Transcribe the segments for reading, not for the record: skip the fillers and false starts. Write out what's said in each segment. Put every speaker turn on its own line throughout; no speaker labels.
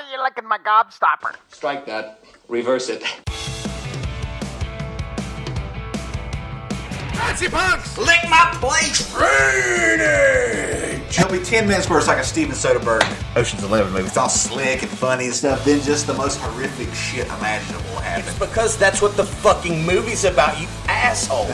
are you licking my gobstopper?
Strike that. Reverse it.
Fancy punks! Lick my plate! Drainage!
It'll be 10 minutes where it's like a Steven Soderbergh Ocean's 11 movie. It's all slick and funny and stuff. Then just the most horrific shit imaginable happens.
It's because that's what the fucking movie's about, you asshole.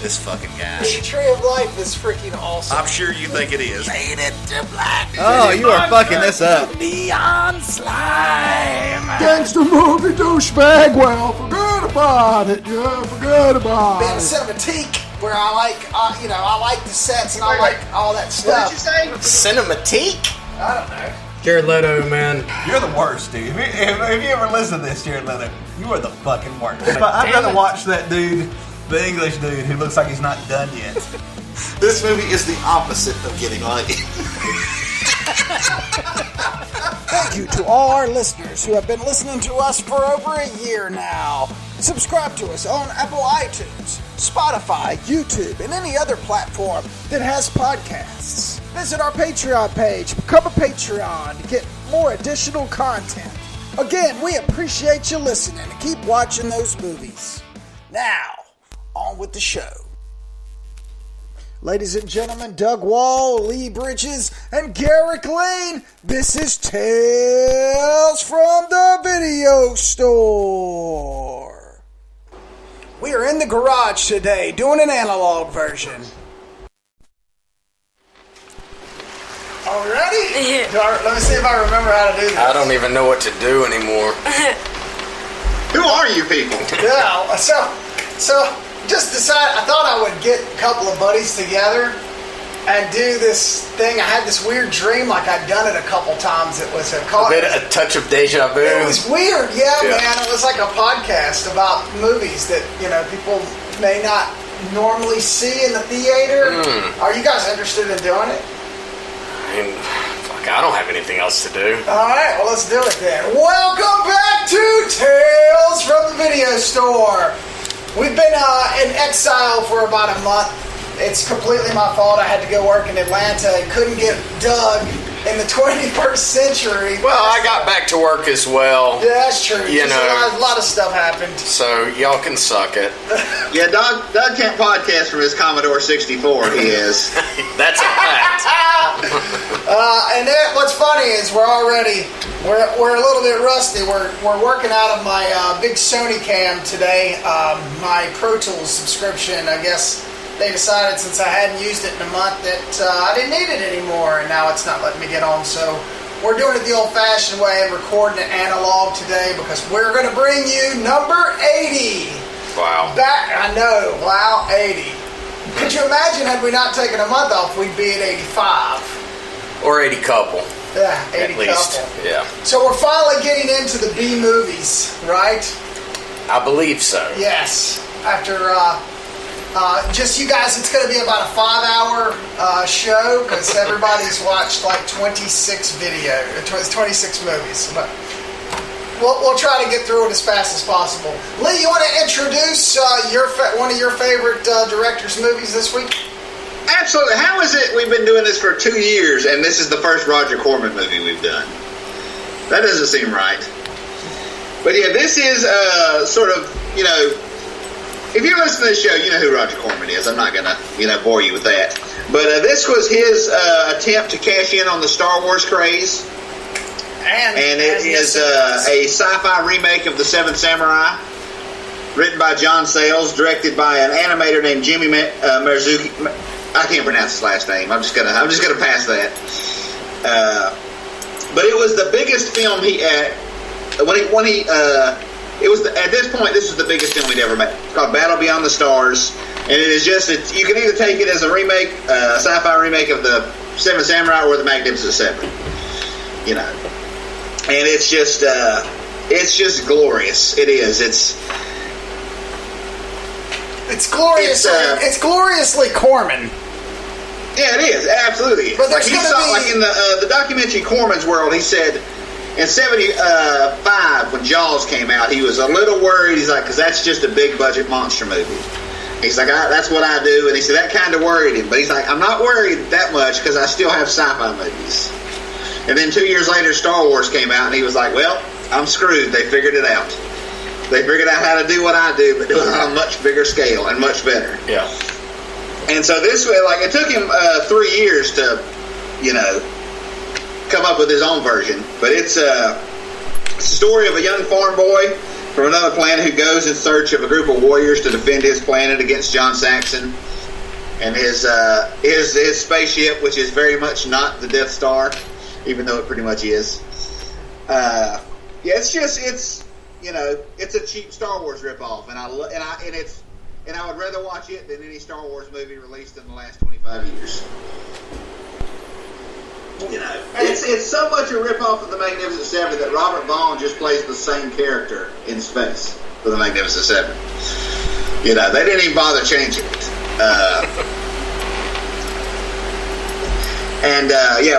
This fucking guy.
The Tree of Life is freaking awesome.
I'm sure you think it is.
Fade it to black.
Oh, you are fucking this up.
Neon slime.
Gangster movie douchebag. Well, forget about it. Yeah, forget about
Been
it.
cinematique where I like, I like the sets and I like all that stuff.
What did you say?
Cinematique? I don't know.
Jared Leto, man.
You're the worst, dude. If you ever listen to this, Jared Leto, you are the fucking worst. I'd rather watch that dude, the English dude, who looks like he's not done yet.
This movie is the opposite of getting laid.
Thank you to all our listeners who have been listening to us for over a year now. Subscribe to us on Apple iTunes, Spotify, YouTube, and any other platform that has podcasts. Visit our Patreon page, become a Patreon to get more additional content. Again, we appreciate you listening and keep watching those movies. Now, on with the show. Ladies and gentlemen, Doug Wall, Lee Bridges, and Garrick Lane, this is Tales from the Video Store. We are in the garage today doing an analog version. Are we ready? Let me see if I remember how to do this.
I don't even know what to do anymore.
Who are you people?
Yeah, so just decided, I thought I would get a couple of buddies together and do this thing. I had this weird dream, like I'd done it a couple times. It was a
touch of deja vu.
It was weird, yeah, man. It was like a podcast about movies that, people may not normally see in the theater. Are you guys interested in doing it?
I don't have anything else to do.
Alright, well, let's do it then. Welcome back to Tales from the Video Store. We've been in exile for about a month. It's completely my fault. I had to go work in Atlanta and couldn't get Doug in the 21st century.
Well, I got back to work as well.
Yeah, that's true.
A
lot of stuff happened.
So, y'all can suck it.
Yeah, Doug can't podcast from his Commodore 64, he is.
That's a fact.
And what's funny is we're a little bit rusty. We're working out of my big Sony cam today. My Pro Tools subscription, I guess they decided since I hadn't used it in a month that I didn't need it anymore, and now it's not letting me get on. So we're doing it the old-fashioned way and recording it analog today because we're going to bring you number 80.
Wow.
I know. Wow, 80. Could you imagine had we not taken a month off, we'd be at 85.
Or 80 couple.
Yeah, 80
at least.
couple.
Yeah.
So we're finally getting into the B movies, right?
I believe so.
Yes. After just you guys, it's going to be about a 5-hour show because everybody's watched like 26 movies. But we'll try to get through it as fast as possible. Lee, you want to introduce one of your favorite directors' movies this week?
Absolutely. How is it we've been doing this for 2 years and this is the first Roger Corman movie we've done? That doesn't seem right. But yeah, this is sort of, if you're listening to this show, you know who Roger Corman is. I'm not going to, bore you with that. But this was his attempt to cash in on the Star Wars craze. And it is a sci-fi remake of The Seventh Samurai, written by John Sayles, directed by an animator named Jimmy Marzuki. I can't pronounce his last name. I'm just gonna pass that. But it was the biggest film at this point, this was the biggest film he'd ever made. It's called Battle Beyond the Stars, and it is you can either take it as a remake, sci-fi remake of the Seven Samurai, or the Magnificent Seven. And it's just glorious. It is. It's glorious.
It's gloriously Corman.
Yeah, it is. Absolutely. But there's like in the documentary Corman's World, he said in 75 when Jaws came out, he was a little worried. He's like, because that's just a big budget monster movie. He's like, that's what I do. And he said that kind of worried him. But he's like, I'm not worried that much because I still have sci-fi movies. And then 2 years later, Star Wars came out, and he was like, well, I'm screwed. They figured it out. They figured out how to do what I do, but do it on a much bigger scale and much better.
Yeah.
And so this way, like, it took him 3 years to, come up with his own version. But it's a story of a young farm boy from another planet who goes in search of a group of warriors to defend his planet against John Saxon and his spaceship, which is very much not the Death Star, even though it pretty much is. It's a cheap Star Wars ripoff, and I would rather watch it than any Star Wars movie released in the last 25 years. It's so much a ripoff of the Magnificent Seven that Robert Vaughn just plays the same character in space for the Magnificent Seven. They didn't even bother changing it.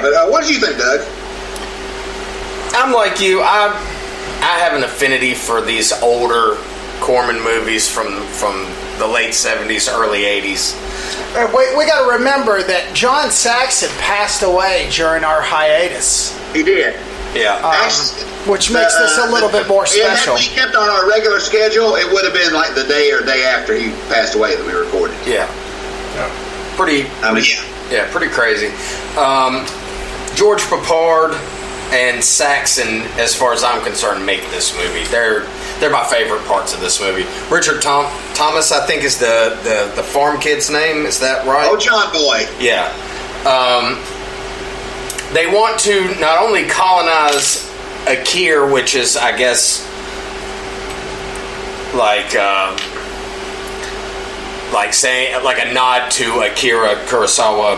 But what did you think, Doug?
I'm like you. I have an affinity for these older Corman movies from the late 70s, early 80s.
We got to remember that John Saxon passed away during our hiatus.
He did.
Yeah.
Which makes this a little bit more special.
If we kept on our regular schedule, it would have been like the day or day after he passed away that we recorded.
Yeah. Pretty crazy. George Papard and Saxon, as far as I'm concerned, make this movie. They're my favorite parts of this movie. Richard Thomas, I think, is the farm kid's name. Is that right?
Oh, John Boy.
Yeah. They want to not only colonize Akir, which is, I guess, like saying, like a nod to Akira Kurosawa,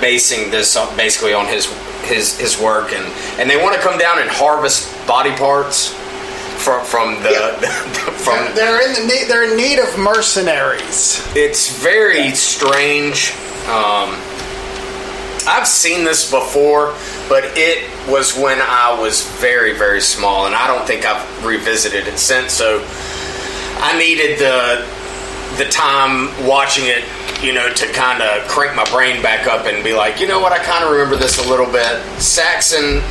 basing this basically on his work, and they want to come down and harvest body parts from
they're in need of mercenaries.
It's very strange. I've seen this before, but it was when I was very, very small, and I don't think I've revisited it since. So I needed the time watching it, to kind of crank my brain back up and be like, what, I kind of remember this a little bit. Saxon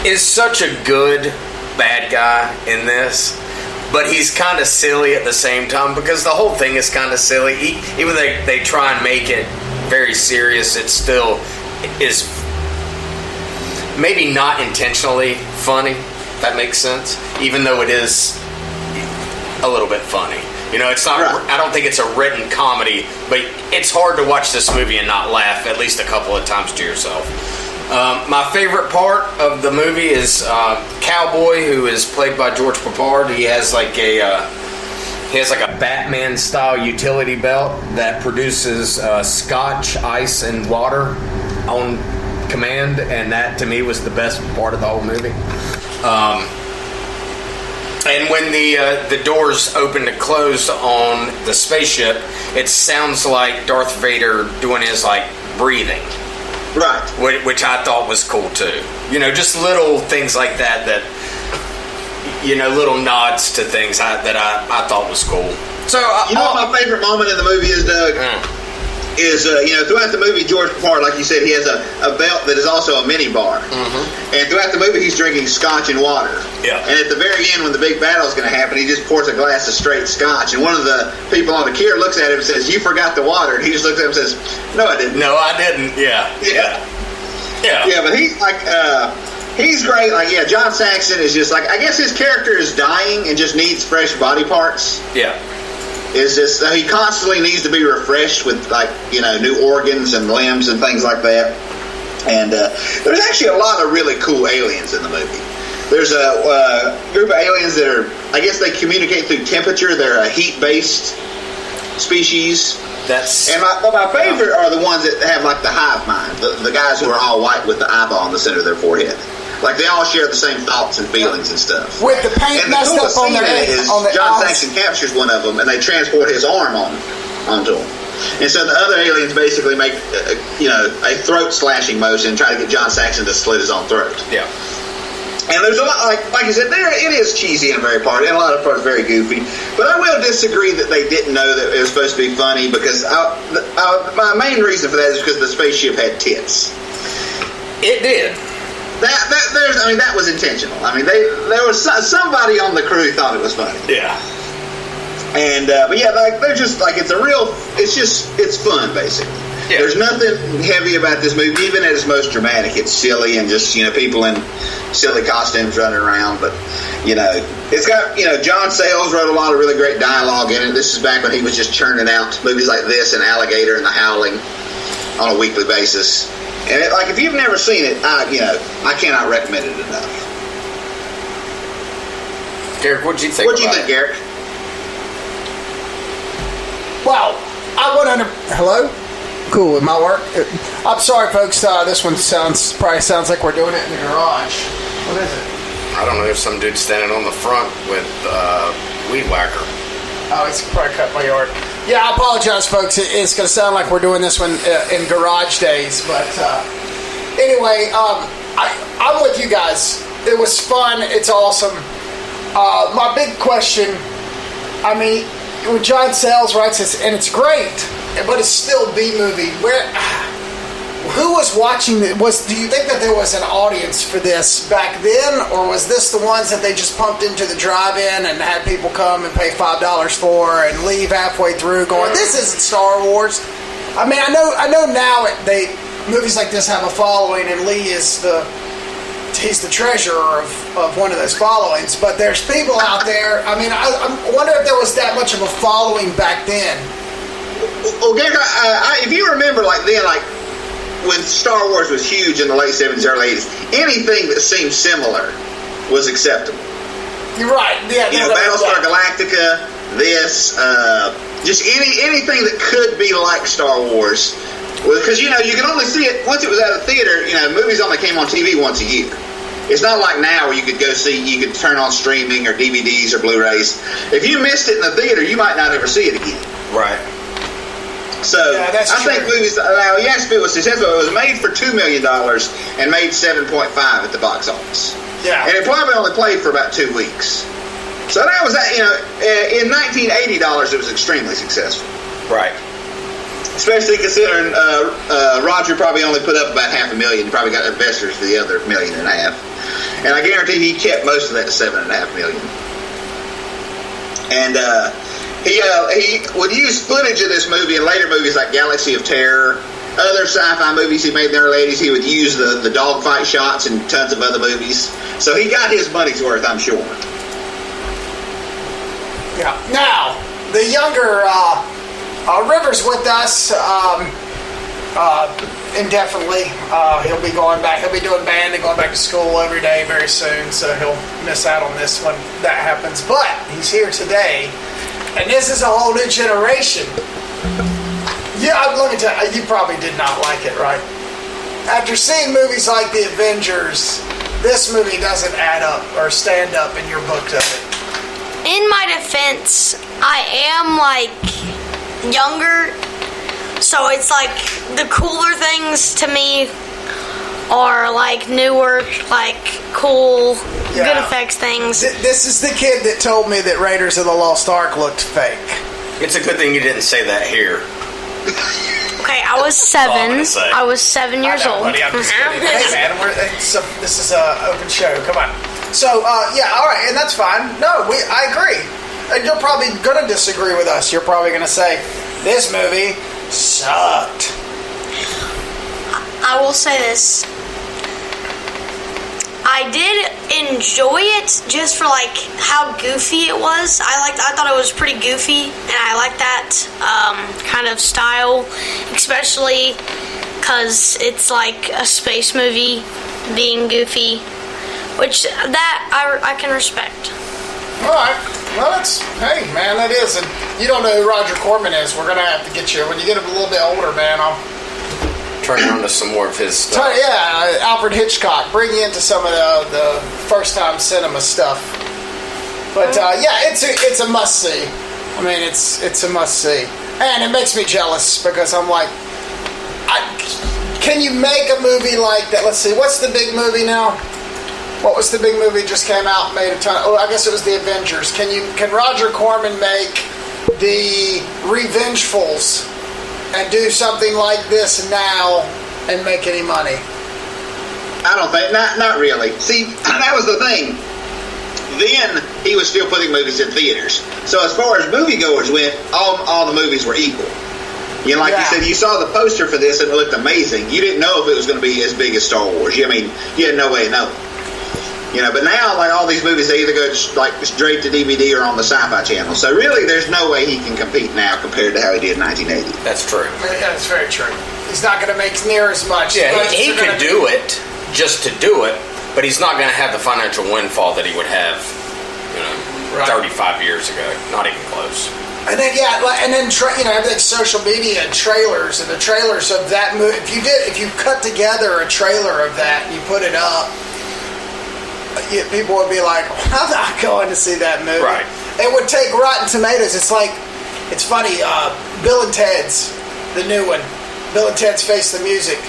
is such a good bad guy in this, but he's kind of silly at the same time because the whole thing is kind of silly. Even though they try and make it very serious, it still is maybe not intentionally funny, if that makes sense, even though it is a little bit funny. It's not. Right. I don't think it's a written comedy, but it's hard to watch this movie and not laugh at least a couple of times to yourself. My favorite part of the movie is Cowboy, who is played by George Papard. He has like a Batman style utility belt that produces scotch, ice, and water on command, and that to me was the best part of the whole movie. And when the doors opened and closed on the spaceship, it sounds like Darth Vader doing his breathing. Right. Which I thought was cool too. Just little things like that little nods to things that I thought was cool. So
what my favorite moment in the movie is, Doug? Is throughout the movie, George Papard, like you said, he has a belt that is also a mini bar, and throughout the movie he's drinking scotch and water. Yeah. And at the very end, when the big battle is going to happen, he just pours a glass of straight scotch, and one of the people on the Akira looks at him and says, "You forgot the water," and he just looks at him and says, "No, I didn't."
No, I didn't. Yeah.
But he's he's great. John Saxon is just I guess his character is dying and just needs fresh body parts.
Yeah.
Is just he constantly needs to be refreshed with new organs and limbs and things like that. And there's actually a lot of really cool aliens in the movie. There's a group of aliens that are, I guess they communicate through temperature. They're a heat-based species. My favorite are the ones that have the hive mind, the guys who are all white with the eyeball in the center of their forehead. They all share the same thoughts and feelings and stuff.
With the paint messed up on their head.
John Saxon captures one of them, and they transport his arm onto him. And so the other aliens basically make, a throat slashing motion and try to get John Saxon to slit his own throat.
Yeah.
And there's a lot, like I said, it is cheesy in a very part, and a lot of parts very goofy. But I will disagree that they didn't know that it was supposed to be funny, because my main reason for that is because the spaceship had tits.
It did.
That was intentional. I mean, there was somebody on the crew who thought it was funny.
Yeah.
And but yeah, they're just it's fun basically. Yeah. There's nothing heavy about this movie, even at its most dramatic. It's silly and just people in silly costumes running around. But it's got John Sayles wrote a lot of really great dialogue in it. This is back when he was just churning out movies like this and Alligator and The Howling on a weekly basis. And if you've never seen it, I cannot recommend it enough.
Garrick, what'd you think?
What'd you think, Garrick?
Well, I went under. Hello. Cool with my work. I'm sorry, folks. This one probably sounds like we're doing it in the garage. What is it?
I don't know. There's some dude standing on the front with weed whacker.
Oh, he's probably cut my yard. Yeah, I apologize, folks. It's going to sound like we're doing this one in garage days, but anyway, I'm with you guys. It was fun. It's awesome. My big question, I mean, when John Sayles writes this, and it's great, but it's still B-movie. Who was watching it? Do you think that there was an audience for this back then, or was this the ones that they just pumped into the drive-in and had people come and pay $5 for and leave halfway through going, this isn't Star Wars? I mean, I know now movies like this have a following, and Lee is he's the treasurer of one of those followings, but there's people out there. I mean, I wonder if there was that much of a following back then.
Well, Garrick, if you remember, when Star Wars was huge in the late 70s, early 80s, anything that seemed similar was acceptable.
You're right. Yeah.
Battlestar Galactica, this, just anything that could be like Star Wars. Because, you can only see it, once it was out of theater, movies only came on TV once a year. It's not like now where you could you could turn on streaming or DVDs or Blu-rays. If you missed it in the theater, you might not ever see it again.
Right.
So, I think movies, yes, it was successful. It was made for $2 million and made $7.5 at the box office. Yeah. And it probably only played for about 2 weeks. So that was that, in $1980, it was extremely successful.
Right.
Especially considering Roger probably only put up about $500,000. He probably got investors for the other $1.5 million. And I guarantee he kept most of that $7.5 million. And he would use footage of this movie in later movies like Galaxy of Terror, other sci-fi movies he made in the early 80s. He would use the dogfight shots in tons of other movies. So he got his money's worth, I'm sure.
Yeah. Now, the younger River's with us indefinitely. He'll be going back. He'll be doing band and going back to school every day very soon, so he'll miss out on this when that happens. But he's here today, and this is a whole new generation. Yeah, let me tell you, you probably did not like it, right? After seeing movies like The Avengers, this movie doesn't add up or stand up in your book, does it?
In my defense, I am younger, so it's the cooler things to me are newer, cool, good effects things.
This is the kid that told me that Raiders of the Lost Ark looked fake. It's
a good thing you didn't say that here.
Okay, I was 7. I was 7 years old.
Buddy, I'm just kidding. Hey, man, this is an open show. Come on. So, yeah, all right, and that's fine. No, I agree. And you're probably going to disagree with us. You're probably going to say, this movie sucked.
I will say this. I did enjoy it just for how goofy it was. I thought it was pretty goofy, and I like that kind of style, especially because it's a space movie being goofy, which I can respect.
All right. Well, hey, man, that is. And you don't know who Roger Corman is. We're going to have to get you. When you get a little bit older, man, I'll
turn you on to some more of his stuff.
Alfred Hitchcock. Bring you into some of the first-time cinema stuff. But, yeah, it's a must-see. I mean, it's a must-see. And it makes me jealous because I'm can you make a movie like that? Let's see. What's the big movie now? what was the big movie that just came out and made a ton? Oh, I guess it was the Avengers. Can Roger Corman make the Revengefuls and do something like this now and make any money?
I don't think, not really. See, that was the thing. Then he was still putting movies in theaters. So as far as moviegoers went, all the movies were equal. You know, like you said, you saw the poster for this and it looked amazing. You didn't know if it was going to be as big as Star Wars. I mean, you had no way of knowing. You know, but now, like all these movies, they either go like straight to DVD or on the Sci-Fi Channel. So really, there's no way he can compete now compared to how he did in 1980.
That's true.
That's very true. He's not going to make near as much.
Yeah, he could do it just to do it, but he's not going to have the financial windfall that he would have, 35 years ago. Not even close.
And then everything's social media and trailers, and the trailers of that movie. If you cut together a trailer of that and you put it up, people would be like, "I'm not going to see that movie."
Right.
It would take Rotten Tomatoes. It's funny. Bill and Ted's, the new one. Bill and Ted's Face the Music.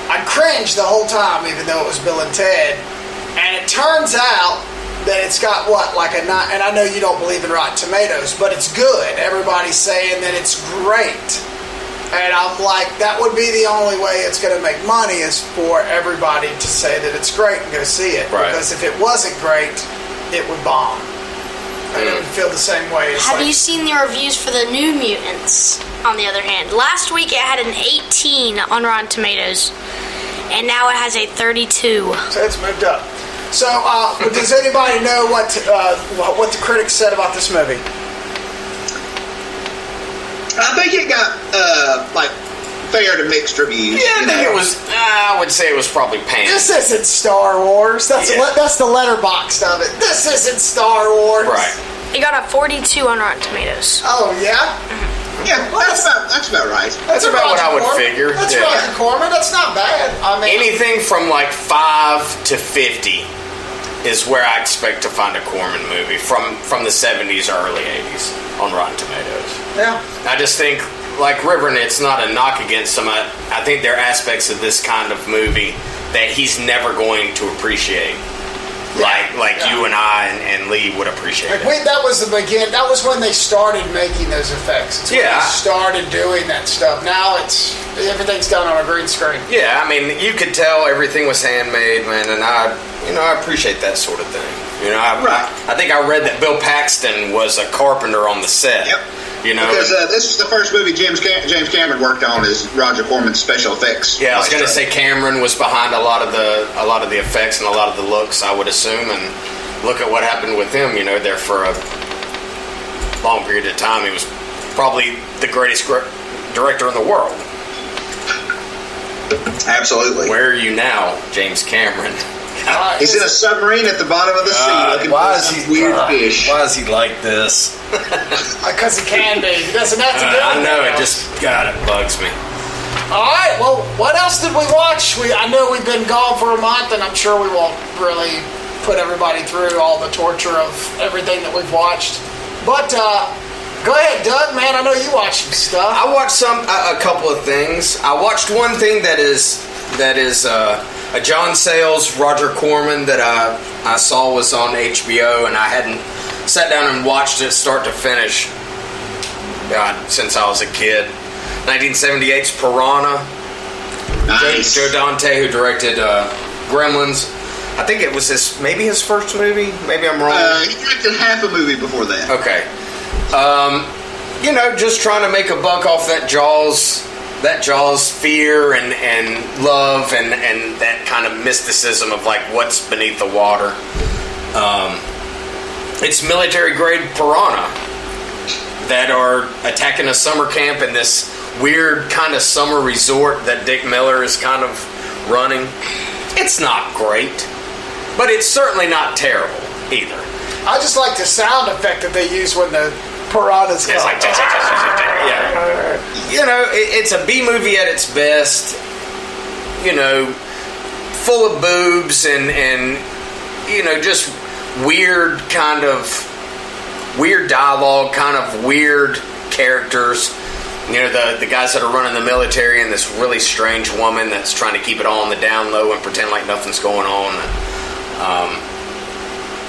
I cringed the whole time, even though it was Bill and Ted. And it turns out that it's got like a 9, and I know you don't believe in Rotten Tomatoes, but it's good. Everybody's saying that it's great. And I'm like, that would be the only way it's going to make money is for everybody to say that it's great and go see it.
Right.
Because if it wasn't great, it would bomb. And it would feel the same way.
Have you seen the reviews for the New Mutants, on the other hand? Last week it had an 18 on Rotten Tomatoes, and now it has a 32.
So it's moved up. So, does anybody know what the critics said about this movie?
I think it got fair to mixed reviews.
Yeah, I think it was. I would say it was probably panned.
This isn't Star Wars. That's the letterboxd of it. This isn't Star Wars.
Right.
It got a 42 on Rotten Tomatoes.
Oh yeah.
Yeah, that's about right.
That's about what I would figure.
That's Roger Corman. That's not bad. I mean,
anything from like 5 to 50 is where I expect to find a Corman movie from the 70s or early 80s on Rotten Tomatoes.
Yeah.
I just think, like River, and it's not a knock against him. I think there are aspects of this kind of movie that he's never going to appreciate. Like you and I and Lee would appreciate it.
That was the begin. That was when they started making those effects. It's when they started doing that stuff. Now everything's done on a green screen.
Yeah, I mean, you could tell everything was handmade, man, and I appreciate that sort of thing. I think I read that Bill Paxton was a carpenter on the set. Yep.
Because this is the first movie James Cameron worked on is Roger Corman's special effects.
Yeah, I was going to say Cameron was behind a lot of the effects and a lot of the looks, I would assume. And look at what happened with him. There for a long period of time, he was probably the greatest director in the world.
Absolutely.
Where are you now, James Cameron?
He's in a submarine at the bottom of the sea looking for some weird fish.
Why is he like this?
Because he can be. He doesn't have to do it.
I know, it bugs me.
All right, well, what else did we watch? I know we've been gone for a month, and I'm sure we won't really put everybody through all the torture of everything that we've watched. But go ahead, Doug, man. I know you watched some stuff.
I watched a couple of things. I watched one thing that is a John Sayles, Roger Corman that I saw was on HBO, and I hadn't sat down and watched it start to finish since I was a kid. 1978's Piranha.
Nice.
Joe Dante, who directed Gremlins. I think it was his first movie. Maybe I'm wrong.
He directed half a movie before that.
Okay. Just trying to make a buck off that Jaws fear and love and that kind of mysticism of like what's beneath the water. It's military grade piranha that are attacking a summer camp in this weird kind of summer resort that Dick Miller is kind of running. It's not great, but it's certainly not terrible either.
I just like the sound effect that they use when the piranhas come.
It's like, yeah. It's a B movie at its best. Full of boobs and just weird dialogue, kind of weird characters. The guys that are running the military and this really strange woman that's trying to keep it all on the down low and pretend like nothing's going on.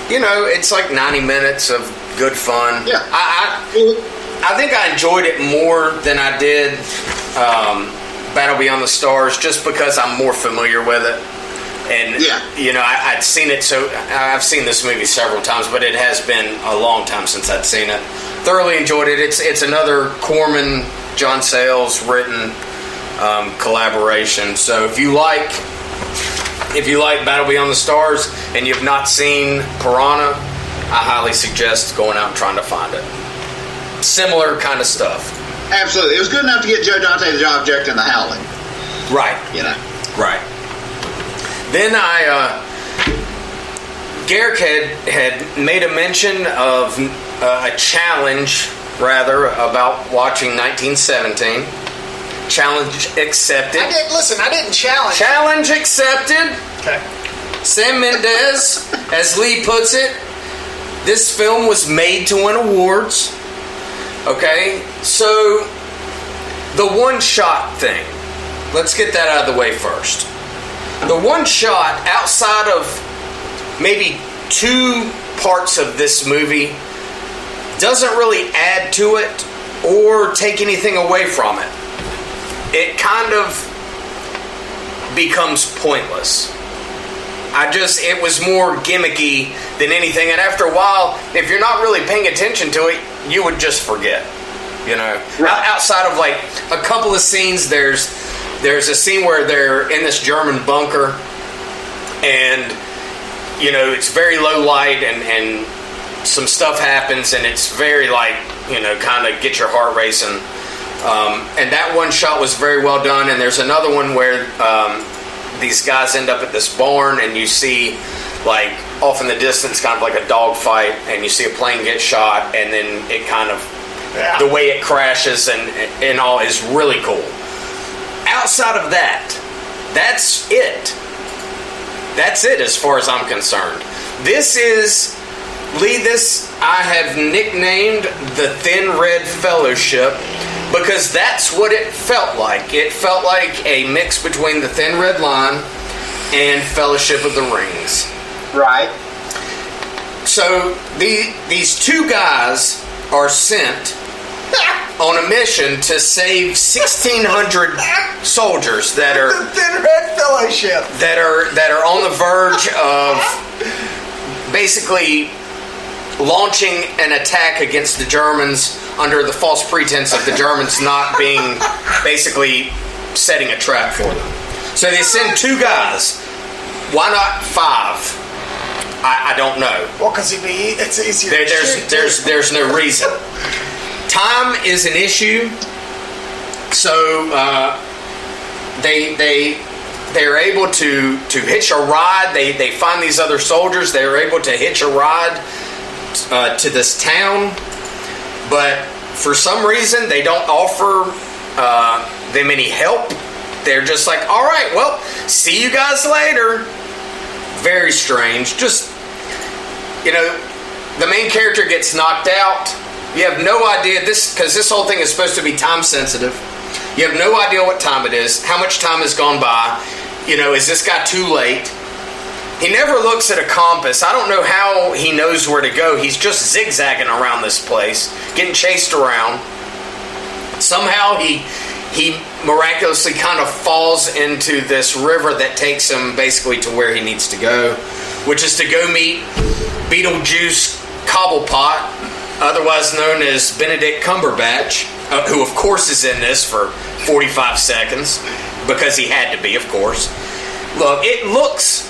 it's like 90 minutes of good fun.
Yeah.
I think I enjoyed it more than I did Battle Beyond the Stars, just because I'm more familiar with it. And, I'd seen it, so I've seen this movie several times, but it has been a long time since I'd seen it. Thoroughly enjoyed it. It's another Corman, John Sayles written collaboration. So if you like Battle Beyond the Stars and you've not seen Piranha, I highly suggest going out and trying to find it. Similar kind of stuff.
Absolutely. It was good enough to get Joe Dante the Object and the Howling.
Right. Right. Then Garrick had made a mention of a challenge, rather, about watching 1917. Challenge accepted.
I didn't challenge.
Challenge accepted.
Okay.
Sam Mendes, as Lee puts it, this film was made to win awards. Okay, so the one-shot thing. Let's get that out of the way first. The one-shot, outside of maybe 2 parts of this movie, doesn't really add to it or take anything away from it. It kind of becomes pointless. It was more gimmicky than anything, and after a while, if you're not really paying attention to it, you would just forget. Right. Outside of like a couple of scenes, there's a scene where they're in this German bunker, and it's very low light, and some stuff happens, and it's very kind of get your heart racing. And that one shot was very well done, and there's another one where these guys end up at this barn, and you see off in the distance kind of like a dog fight, and you see a plane get shot, and then it kind of the way it crashes and all is really cool. Outside of that, that's it as far as I'm concerned. This I have nicknamed the Thin Red Fellowship, because that's what it felt like. It felt like a mix between the Thin Red Line and Fellowship of the Rings.
Right.
So these 2 guys are sent on a mission to save 1,600 soldiers that are
the Thin Red Fellowship
that are on the verge of basically launching an attack against the Germans under the false pretense of the Germans not being basically setting a trap for them. So they send 2 guys. Why not 5? I don't know.
Well, because it's easier.
There's no reason. Time is an issue. So they're able to hitch a ride. They find these other soldiers. They're able to hitch a ride to this town, but for some reason they don't offer them any help. They're just like, all right, well, see you guys later. Very strange. Just, the main character gets knocked out. You have no idea, because this whole thing is supposed to be time sensitive. You have no idea what time it is, how much time has gone by. Is this guy too late? He never looks at a compass. I don't know how he knows where to go. He's just zigzagging around this place, getting chased around. Somehow he miraculously kind of falls into this river that takes him basically to where he needs to go, which is to go meet Beetlejuice Cobblepot, otherwise known as Benedict Cumberbatch, who of course is in this for 45 seconds, because he had to be, of course. Look, it looks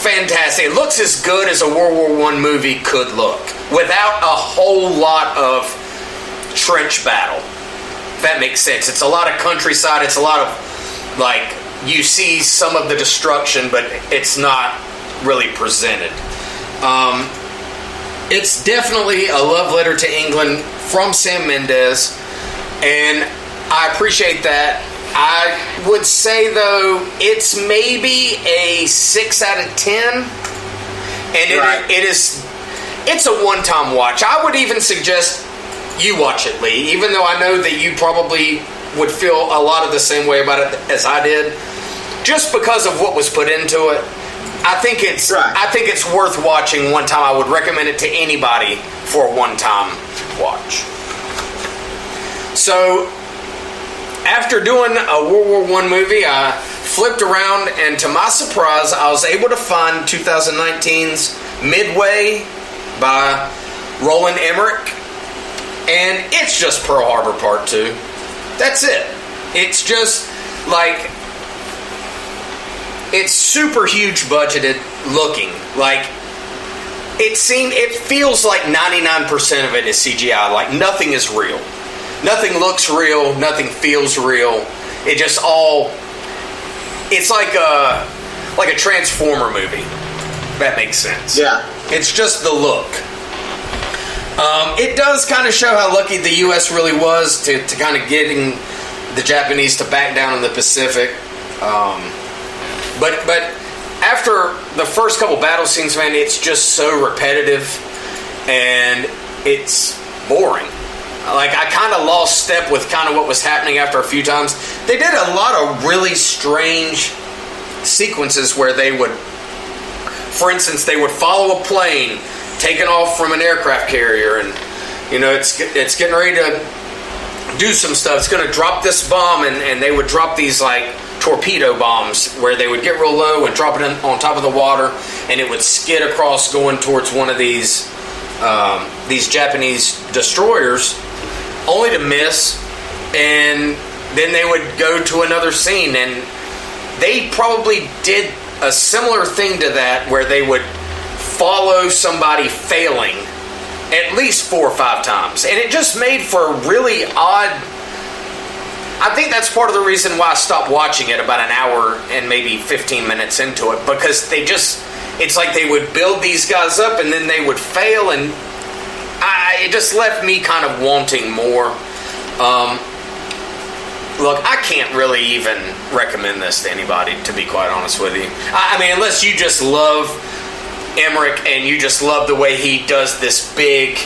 fantastic. It looks as good as a World War I movie could look, without a whole lot of trench battle. If that makes sense. It's a lot of countryside. It's a lot of, you see some of the destruction, but it's not really presented. It's definitely a love letter to England from Sam Mendes, and I appreciate that. I would say, though, it's maybe a 6 out of 10, and it's a one-time watch. I would even suggest you watch it, Lee, even though I know that you probably would feel a lot of the same way about it as I did, just because of what was put into it. I think it's worth watching one time. I would recommend it to anybody for a one-time watch. So, after doing a World War I movie, I flipped around, and to my surprise, I was able to find 2019's Midway by Roland Emmerich, and it's just Pearl Harbor Part 2. That's it. It's just like, it's super huge budgeted looking. Like, it feels like 99% of it is CGI. Like, nothing is real. Nothing looks real. Nothing feels real. It just all, it's like a Transformer movie. That makes sense.
Yeah.
It's just the look. It does kind of show how lucky the U.S. really was to kind of getting the Japanese to back down in the Pacific. But after the first couple battle scenes, man, it's just so repetitive and it's boring. Like, I kind of lost step with kind of what was happening after a few times. They did a lot of really strange sequences where they would, for instance, they would follow a plane taken off from an aircraft carrier, and you know it's getting ready to do some stuff. It's going to drop this bomb, and they would drop these like torpedo bombs where they would get real low and drop it on top of the water, and it would skid across going towards one of these Japanese destroyers, only to miss, and then they would go to another scene, and they probably did a similar thing to that where they would follow somebody failing at least 4 or 5 times, and it just made for a really odd. I think that's part of the reason why I stopped watching it about an hour and maybe 15 minutes into it, because it's like they would build these guys up and then they would fail, and it just left me kind of wanting more. Look, I can't really even recommend this to anybody, to be quite honest with you. I mean, unless you just love Emmerich and you just love the way he does this big,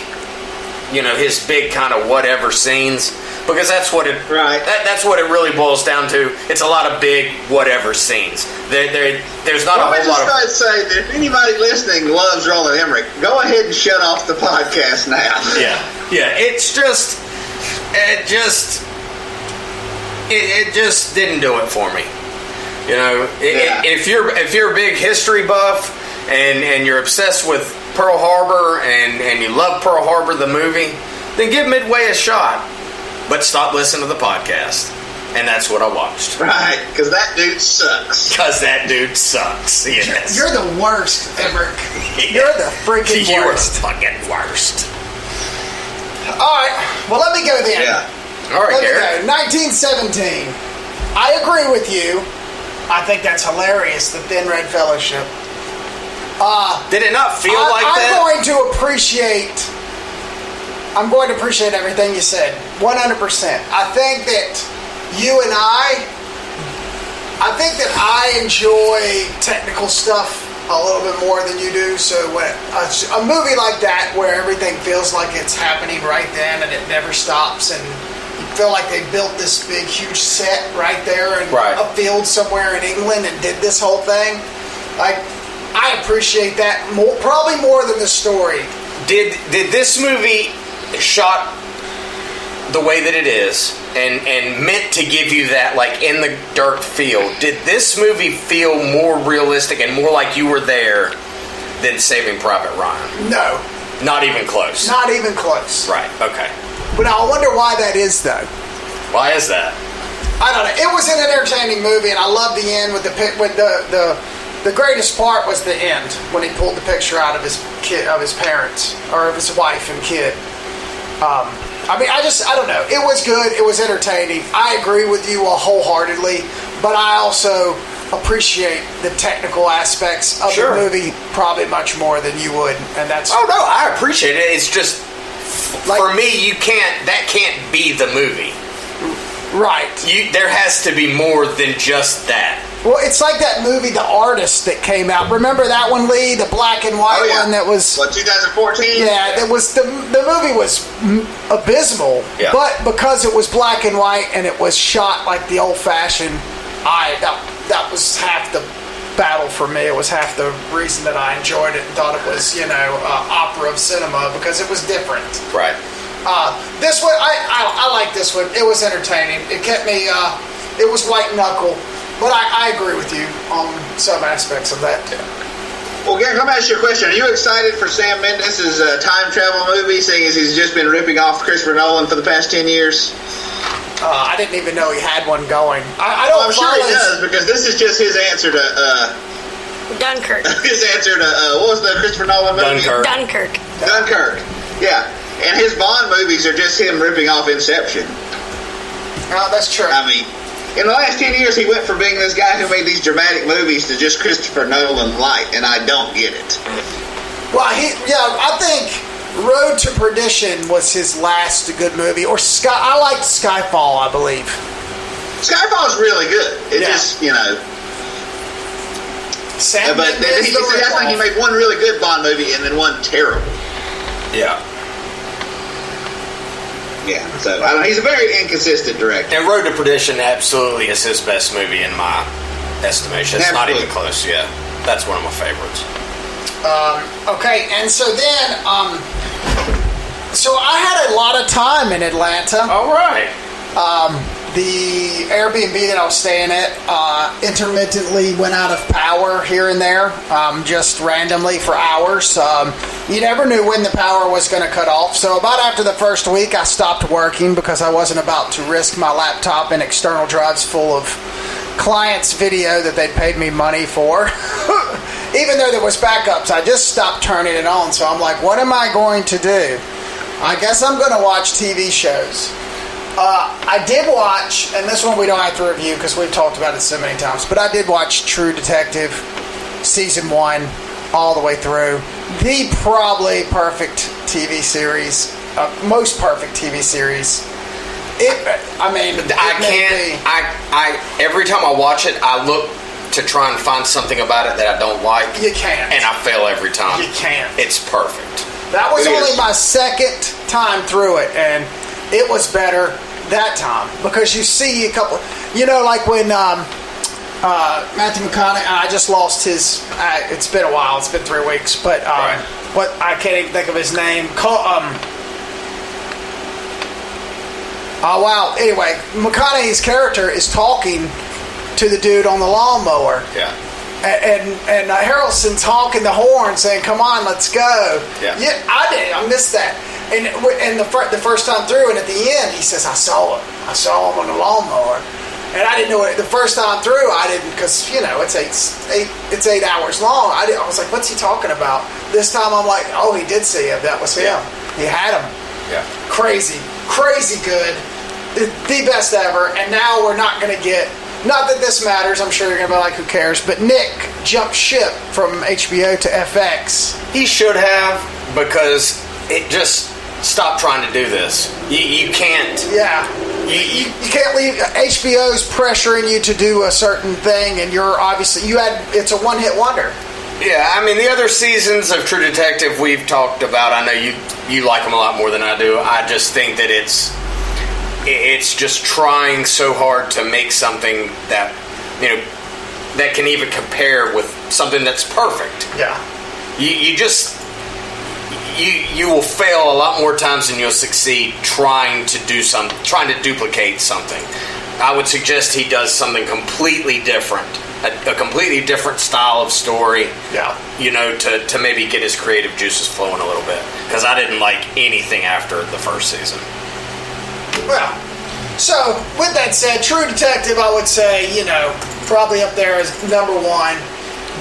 his big kind of whatever scenes, because that's what it that's what it really boils down to. It's a lot of big whatever scenes. There's not a whole lot of.
I just say that if anybody listening loves Roland Emmerich, go ahead and shut off the podcast now.
Yeah. It just didn't do it for me. If you're a big history buff and you're obsessed with Pearl Harbor and you love Pearl Harbor the movie, then give Midway a shot. But stop listening to the podcast. And that's what I watched.
Right, because that dude sucks.
Yes.
You're the worst, Emmerich. You're the freaking
You're
worst.
the fucking worst.
All right, well, let me go then.
Yeah.
All right,
Let me
Garrick.
go. 1917. I agree with you. I think that's hilarious, the Thin Red Fellowship.
Did it not feel like that?
I'm going to appreciate everything you said, 100%. I think that you and I enjoy technical stuff a little bit more than you do. So when a movie like that, where everything feels like it's happening right then and it never stops, and you feel like they built this big, huge set right there in a field somewhere in England and did this whole thing, I appreciate that probably more than the story.
Did this movie shot the way that it is and meant to give you that like in the dirt feel? Did this movie feel more realistic and more like you were there than Saving Private Ryan?
No.
Not even close.
Not even close.
Right, okay.
But I wonder why that is, though.
Why is that?
I don't know. It was an entertaining movie, and I love the end with the greatest part was the end when he pulled the picture out of his parents or of his wife and kid. I don't know. It was good. It was entertaining. I agree with you wholeheartedly, but I also appreciate the technical aspects of the movie probably much more than you would, and that's.
Oh no, I appreciate it. It's just for me, that can't be the movie.
Right.
There has to be more than just that.
Well, it's like that movie, The Artist, that came out. Remember that one, Lee? The black and white one that was...
What, 2014?
Yeah, that was the movie was abysmal, but because it was black and white and it was shot like the old-fashioned, that was half the battle for me. It was half the reason that I enjoyed it and thought it was, opera of cinema, because it was different.
Right.
This one, I like this one. It was entertaining. It kept me, it was white knuckle, but I agree with you on some aspects of that too.
Well, Garrick, let me ask you a question. Are you excited for Sam Mendes' time travel movie, seeing as he's just been ripping off Christopher Nolan for the past 10 years?
I didn't even know he had one going. I don't.
I'm sure he does, because this is just his answer to
Dunkirk.
His answer to what was the Christopher Nolan movie? Dunkirk. Yeah, and his Bond movies are just him ripping off Inception.
Oh, that's true.
I mean, in the last 10 years, he went from being this guy who made these dramatic movies to just Christopher Nolan light, and I don't get it.
Well, I think Road to Perdition was his last good movie, or I liked Skyfall, I believe.
Skyfall is really good. It just, but I think he made one really good Bond movie and then one terrible.
Yeah.
Yeah, so he's a very inconsistent director.
And Road to Perdition absolutely is his best movie in my estimation. It's not even close. Yeah, that's one of my favorites.
Okay, and so then, so I had a lot of time in Atlanta.
All right.
The Airbnb that I was staying at intermittently went out of power here and there, just randomly for hours. You never knew when the power was going to cut off. So about after the first week, I stopped working because I wasn't about to risk my laptop and external drives full of clients' video that they'd paid me money for. Even though there was backups, I just stopped turning it on. So I'm like, what am I going to do? I guess I'm going to watch TV shows. I did watch, and this one we don't have to review because we've talked about it so many times, but I did watch True Detective Season 1 all the way through. The probably perfect TV series, most perfect TV series. Every time I watch it, I look to try and find something about it that I don't like. You can't.
And I fail every time.
You can't.
It's perfect.
That was only my second time through it, and it was better that time because you see a couple, like when Matthew McConaughey, I just lost his, it's been a while, it's been 3 weeks, but what, I can't even think of his name. Anyway, McConaughey's character is talking to the dude on the lawnmower.
Yeah.
And Harrelson's honking the horn saying, come on, let's go.
Yeah,
I missed that. And the first time through, and at the end, he says, I saw him on the lawnmower. And I didn't know it. The first time through, I didn't, because, it's 8 hours long. I was like, what's he talking about? This time, I'm like, oh, he did see him. That was him.
Yeah.
He had him.
Yeah.
Crazy good. The best ever. And now we're not going to get, not that this matters, I'm sure you're going to be like, who cares? But Nick jumped ship from HBO to FX.
He should have, because it just... Stop trying to do this. You can't.
Yeah. You can't leave. HBO's pressuring you to do a certain thing, and you're obviously it's a one-hit wonder.
Yeah, I mean the other seasons of True Detective we've talked about. I know you like them a lot more than I do. I just think that it's just trying so hard to make something that that can even compare with something that's perfect.
Yeah.
You will fail a lot more times than you'll succeed trying to duplicate something. I would suggest he does something completely different, a completely different style of story.
Yeah.
To maybe get his creative juices flowing a little bit. Because I didn't like anything after the first season.
Well, so with that said, True Detective, I would say, probably up there as number 1.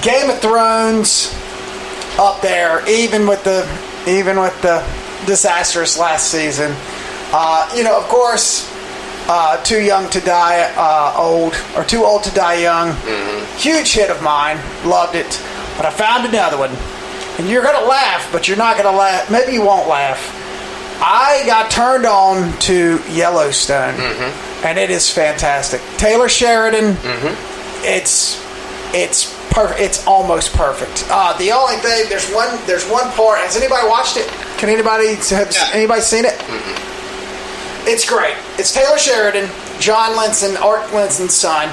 Game of Thrones up there, even with the disastrous last season. Of course, Too Young to Die Old, or Too Old to Die Young. Mm-hmm. Huge hit of mine. Loved it. But I found another one. And you're going to laugh, but you're not going to laugh. Maybe you won't laugh. I got turned on to Yellowstone. Mm-hmm. And it is fantastic. Taylor Sheridan. Mm-hmm. It's perfect. It's almost perfect. The only thing, there's one part. Has anybody watched it? Has anybody seen it? Mm-hmm. It's great. It's Taylor Sheridan, John Linson, Art Linson's son.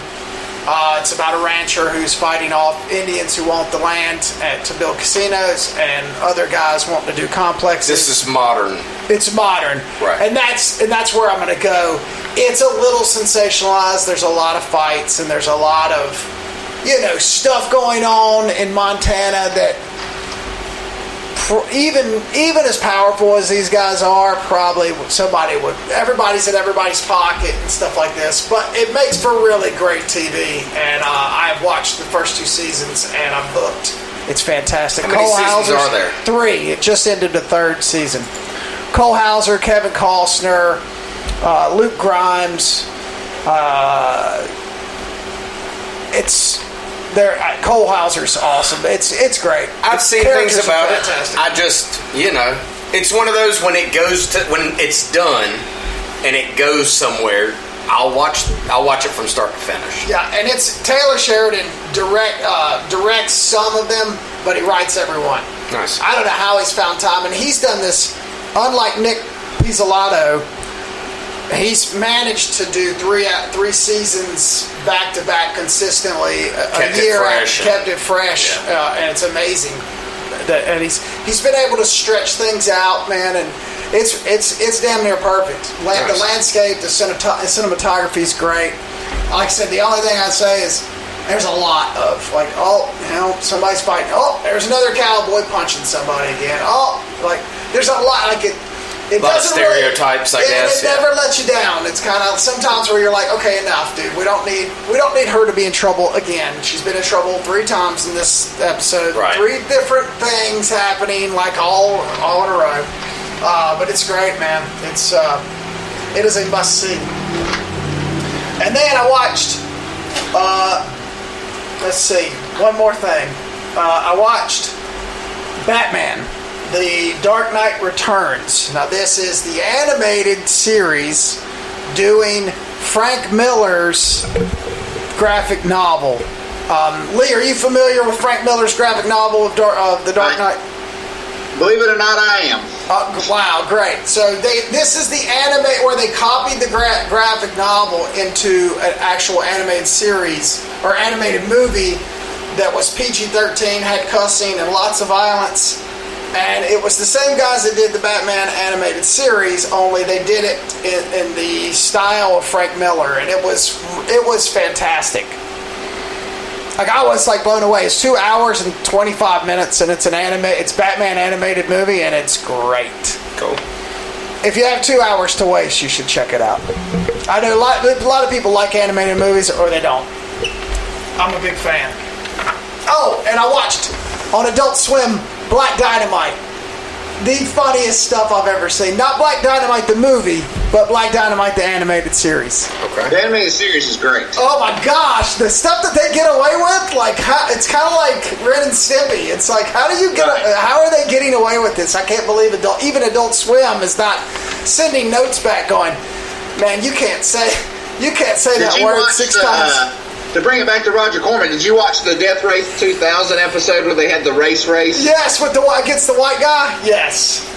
It's about a rancher who's fighting off Indians who want the land to build casinos, and other guys want to do complexes.
This is modern.
It's modern,
right?
And that's where I'm going to go. It's a little sensationalized. There's a lot of fights, and there's a lot of stuff going on in Montana that even as powerful as these guys are, probably everybody's in everybody's pocket and stuff like this. But it makes for really great TV, and I've watched the first 2 seasons, and I'm hooked. It's fantastic.
How many seasons are there?
3. It just ended the 3rd season. Cole Hauser, Kevin Costner, Luke Grimes. Cole Hauser's awesome. It's great.
I've seen things about it. I just, it's one of those when it's done and it goes somewhere, I'll watch it from start to finish.
Yeah, and it's Taylor Sheridan directs some of them, but he writes every one.
Nice.
I don't know how he's found time, and he's done this. Unlike Nick Pizzolatto, he's managed to do 3 seasons back to back consistently a year. Kept it fresh, and it's amazing. And he's been able to stretch things out, man, and it's damn near perfect.
Nice.
The landscape, the cinematography is great. Like I said, the only thing I'd say is there's a lot of somebody's fighting. Oh, there's another cowboy punching somebody again. Oh, there's a lot it. It
a lot of stereotypes, I guess.
It never lets you down. It's kind of sometimes where you're like, okay, enough, dude. We don't need her to be in trouble again. She's been in trouble 3 times in this episode.
Right.
3 different things happening, all in a row. But it's great, man. It is a must see. And then I watched. Let's see, one more thing. I watched Batman. The Dark Knight Returns. Now, this is the animated series doing Frank Miller's graphic novel. Lee, are you familiar with Frank Miller's graphic novel of The Dark Knight?
Believe it or not, I am.
Wow, great. So this is the anime where they copied the graphic novel into an actual animated series or animated movie that was PG-13, had cussing and lots of violence. And it was the same guys that did the Batman animated series, only they did it in the style of Frank Miller, and it was fantastic. I was blown away. It's 2 hours and 25 minutes, and it's Batman animated movie, and it's great.
Cool.
If you have 2 hours to waste, you should check it out. I know a lot of people like animated movies, or they don't. I'm a big fan. Oh, and I watched on Adult Swim Black Dynamite. The funniest stuff I've ever seen. Not Black Dynamite the movie, but Black Dynamite the animated series.
Okay.
The animated series is great.
Oh my gosh, the stuff that they get away with, it's kind of like Ren and Stimpy. It's how are they getting away with this? I can't believe even Adult Swim is not sending notes back going, man, you can't say that word 6 times.
To bring it back to Roger Corman, did you watch the Death Race 2000 episode where they had the race?
Yes, against the white guy? Yes.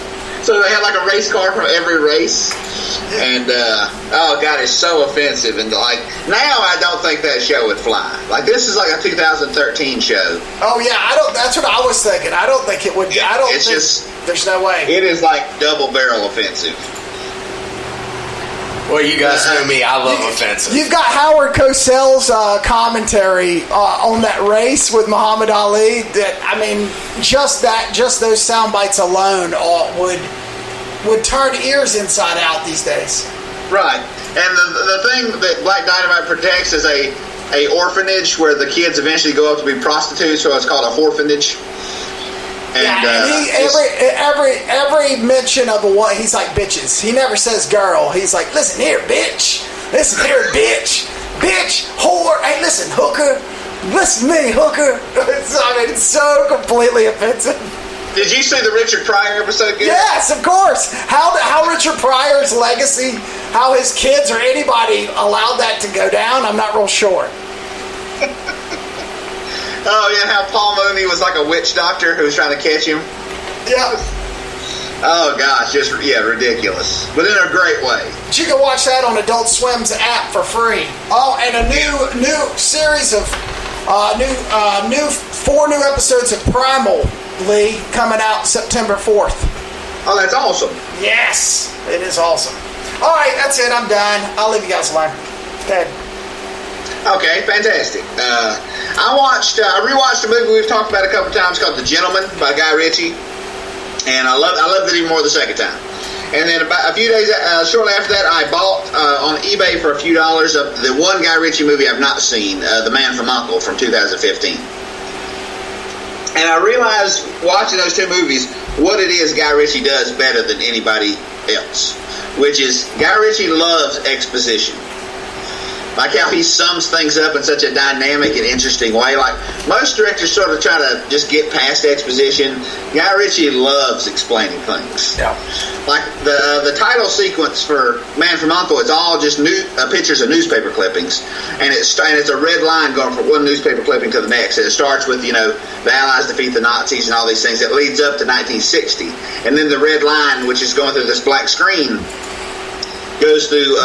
So they had a race car from every race. And, oh God, it's so offensive. And now I don't think that show would fly. This is a 2013 show.
Oh yeah, that's what I was thinking. I don't think it would. There's no way.
It is double barrel offensive.
Well, you guys know me. I love offensive.
You've got Howard Cosell's commentary on that race with Muhammad Ali. Just those sound bites alone would turn ears inside out these days.
Right. And the thing that Black Dynamite protects is a orphanage where the kids eventually go up to be prostitutes, so it's called a orphanage. And
every mention of he's like bitches. He never says girl. He's like, listen here, bitch. Listen here, bitch. Bitch, whore. Hey, listen, hooker. Listen to me, hooker. It's so completely offensive.
Did you see the Richard Pryor episode? Garrick?
Yes, of course. How Richard Pryor's legacy, how his kids or anybody allowed that to go down, I'm not real sure.
Oh, yeah, how Paul Mooney was like a witch doctor who was trying to catch him.
Yeah.
Oh gosh, just ridiculous, but in a great way.
But you can watch that on Adult Swim's app for free. Oh, and a new series of 4 new episodes of Primal, Lee, coming out September 4th.
Oh, that's awesome.
Yes, it is awesome. All right, that's it. I'm done. I'll leave you guys alone. Dead.
Okay, fantastic. I rewatched a movie we've talked about a couple times called The Gentleman by Guy Ritchie. And I loved it even more the second time. And then about a few days, shortly after that, I bought on eBay for a few dollars of the one Guy Ritchie movie I've not seen, The Man from U.N.C.L.E. from 2015. And I realized watching those two movies what it is Guy Ritchie does better than anybody else, which is Guy Ritchie loves exposition. Like how he sums things up in such a dynamic and interesting way. Like most directors sort of try to just get past exposition. Guy Ritchie loves explaining things.
Yeah.
Like the title sequence for Man from U.N.C.L.E. it's all just pictures of newspaper clippings, and it's a red line going from one newspaper clipping to the next. And it starts with the Allies defeat the Nazis and all these things. It leads up to 1960, and then the red line, which is going through this black screen, goes through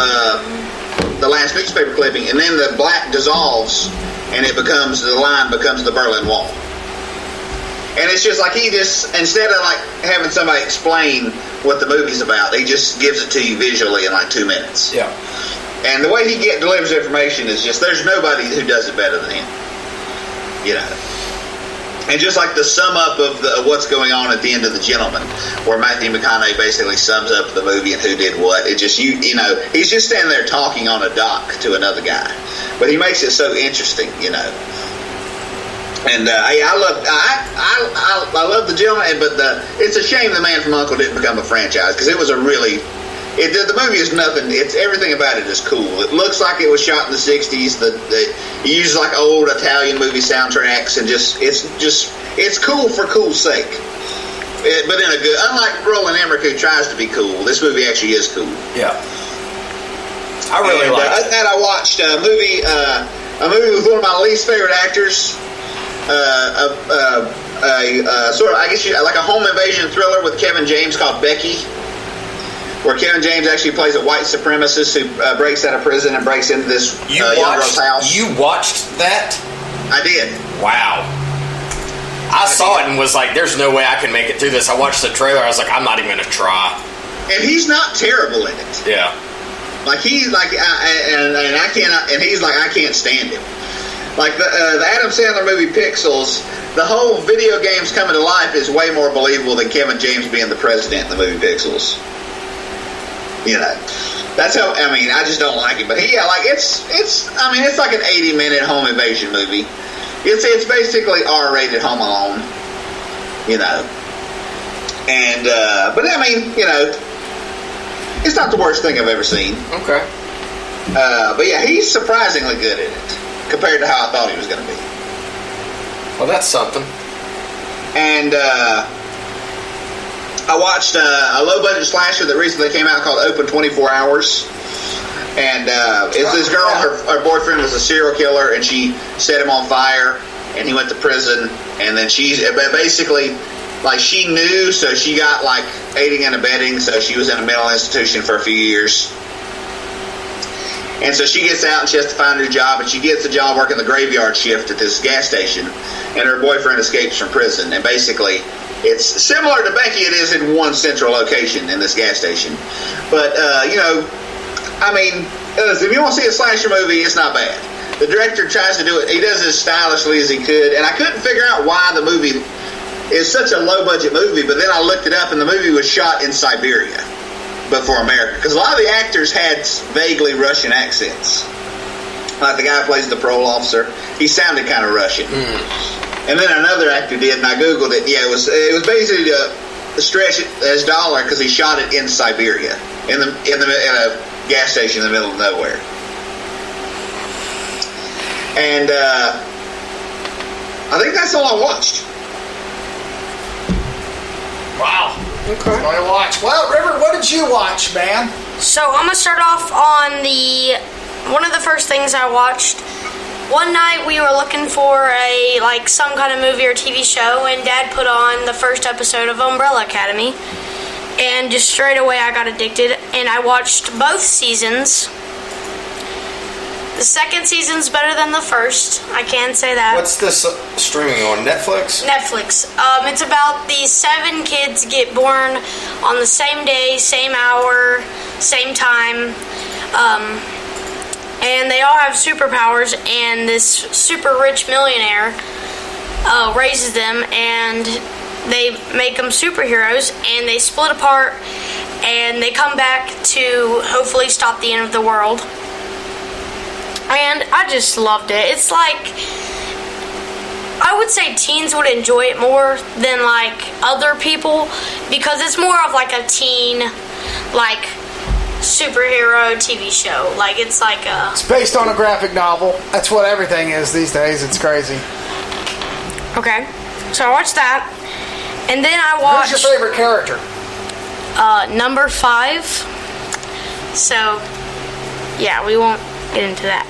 the last newspaper clipping, and then the black dissolves, and the line becomes the Berlin Wall. And it's just like instead of like having somebody explain what the movie's about, he just gives it to you visually in like 2 minutes.
Yeah.
And the way he delivers information is just, there's nobody who does it better than him. And just like the sum up of what's going on at the end of The Gentleman, where Matthew McConaughey basically sums up the movie and who did what. It just he's just standing there talking on a dock to another guy, but he makes it so interesting, And I love The Gentleman, but it's a shame The Man from U.N.C.L.E. didn't become a franchise, because it was a really. The movie is nothing. It's everything about it is cool. It looks like it was shot in the '60s. He uses like old Italian movie soundtracks, and it's cool for cool's sake. But in a good, unlike Roland Emmerich, who tries to be cool, this movie actually is cool.
Yeah, I really like it.
That I watched a movie with one of my least favorite actors. Sort of, I guess, like a home invasion thriller with Kevin James called Becky, where Kevin James actually plays a white supremacist who breaks out of prison and breaks into this young girl's house.
You watched that?
I did.
Wow. I saw it and was like, there's no way I can make it through this. I watched the trailer. I was like, I'm not even going to try.
And he's not terrible in it.
Yeah.
Like, he's like, I cannot, and he's like, I can't stand him. Like, the Adam Sandler movie Pixels, the whole video games coming to life is way more believable than Kevin James being the president in the movie Pixels. That's how. I just don't like it. But it's like an 80-minute home invasion movie. It's basically R-rated Home Alone. And but it's not the worst thing I've ever seen.
Okay.
But yeah, he's surprisingly good at it compared to how I thought he was going to be.
Well, that's something.
And I watched a low-budget slasher that recently came out called Open 24 Hours. And it's this girl, her boyfriend was a serial killer, and she set him on fire, and he went to prison. And then she knew, so she got like aiding and abetting, so she was in a mental institution for a few years. And so she gets out and she has to find a new job, and she gets a job working the graveyard shift at this gas station, and her boyfriend escapes from prison. And basically, it's similar to Becky. It is in one central location in this gas station. But, if you want to see a slasher movie, it's not bad. The director tries to do it. He does it as stylishly as he could, and I couldn't figure out why the movie is such a low-budget movie, but then I looked it up, and the movie was shot in Siberia, but for America. Because a lot of the actors had vaguely Russian accents. Like the guy who plays the parole officer, he sounded kind of Russian. And then another actor did, and I googled it. Yeah, it was basically a stretch as dollar because he shot it in Siberia, in a gas station in the middle of nowhere. And I think that's all I watched.
Wow. Okay. That's all I watched. Well, River, what did you watch, man?
So I'm gonna start off on one of the first things I watched. One night we were looking for some kind of movie or TV show, and Dad put on the first episode of Umbrella Academy. and just straight away I got addicted, and I watched both seasons. The second season's better than the first. I can say that.
What's this streaming on? Netflix?
Netflix. It's about these 7 kids get born on the same day, same hour, same time. And they all have superpowers, and this super rich millionaire raises them, and they make them superheroes, and they split apart, and they come back to hopefully stop the end of the world. And I just loved it. It's like, I would say teens would enjoy it more than like other people, because it's more of like a teen, like, superhero TV show. Like, it's like a...
It's based on a graphic novel. That's what everything is these days. It's crazy.
Okay. So I watched that. And then I watched...
Who's your favorite character?
Number 5. So, yeah, we won't get into that.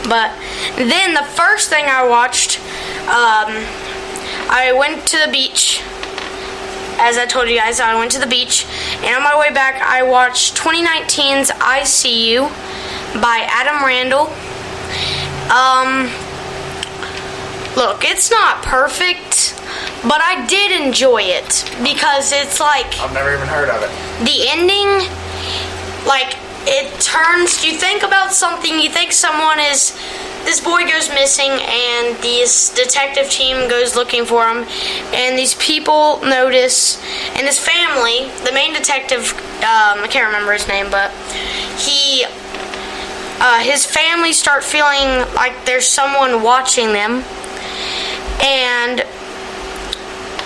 But then the first thing I watched, I went to the beach. As I told you guys, I went to the beach, and on my way back, I watched 2019's I See You by Adam Randall. Look, it's not perfect, but I did enjoy it, because it's like...
I've never even heard of it.
The ending, like, it turns... You think about something, you think someone is... This boy goes missing, and this detective team goes looking for him, and these people notice, and his family, the main detective, I can't remember his name, but his family start feeling like there's someone watching them, and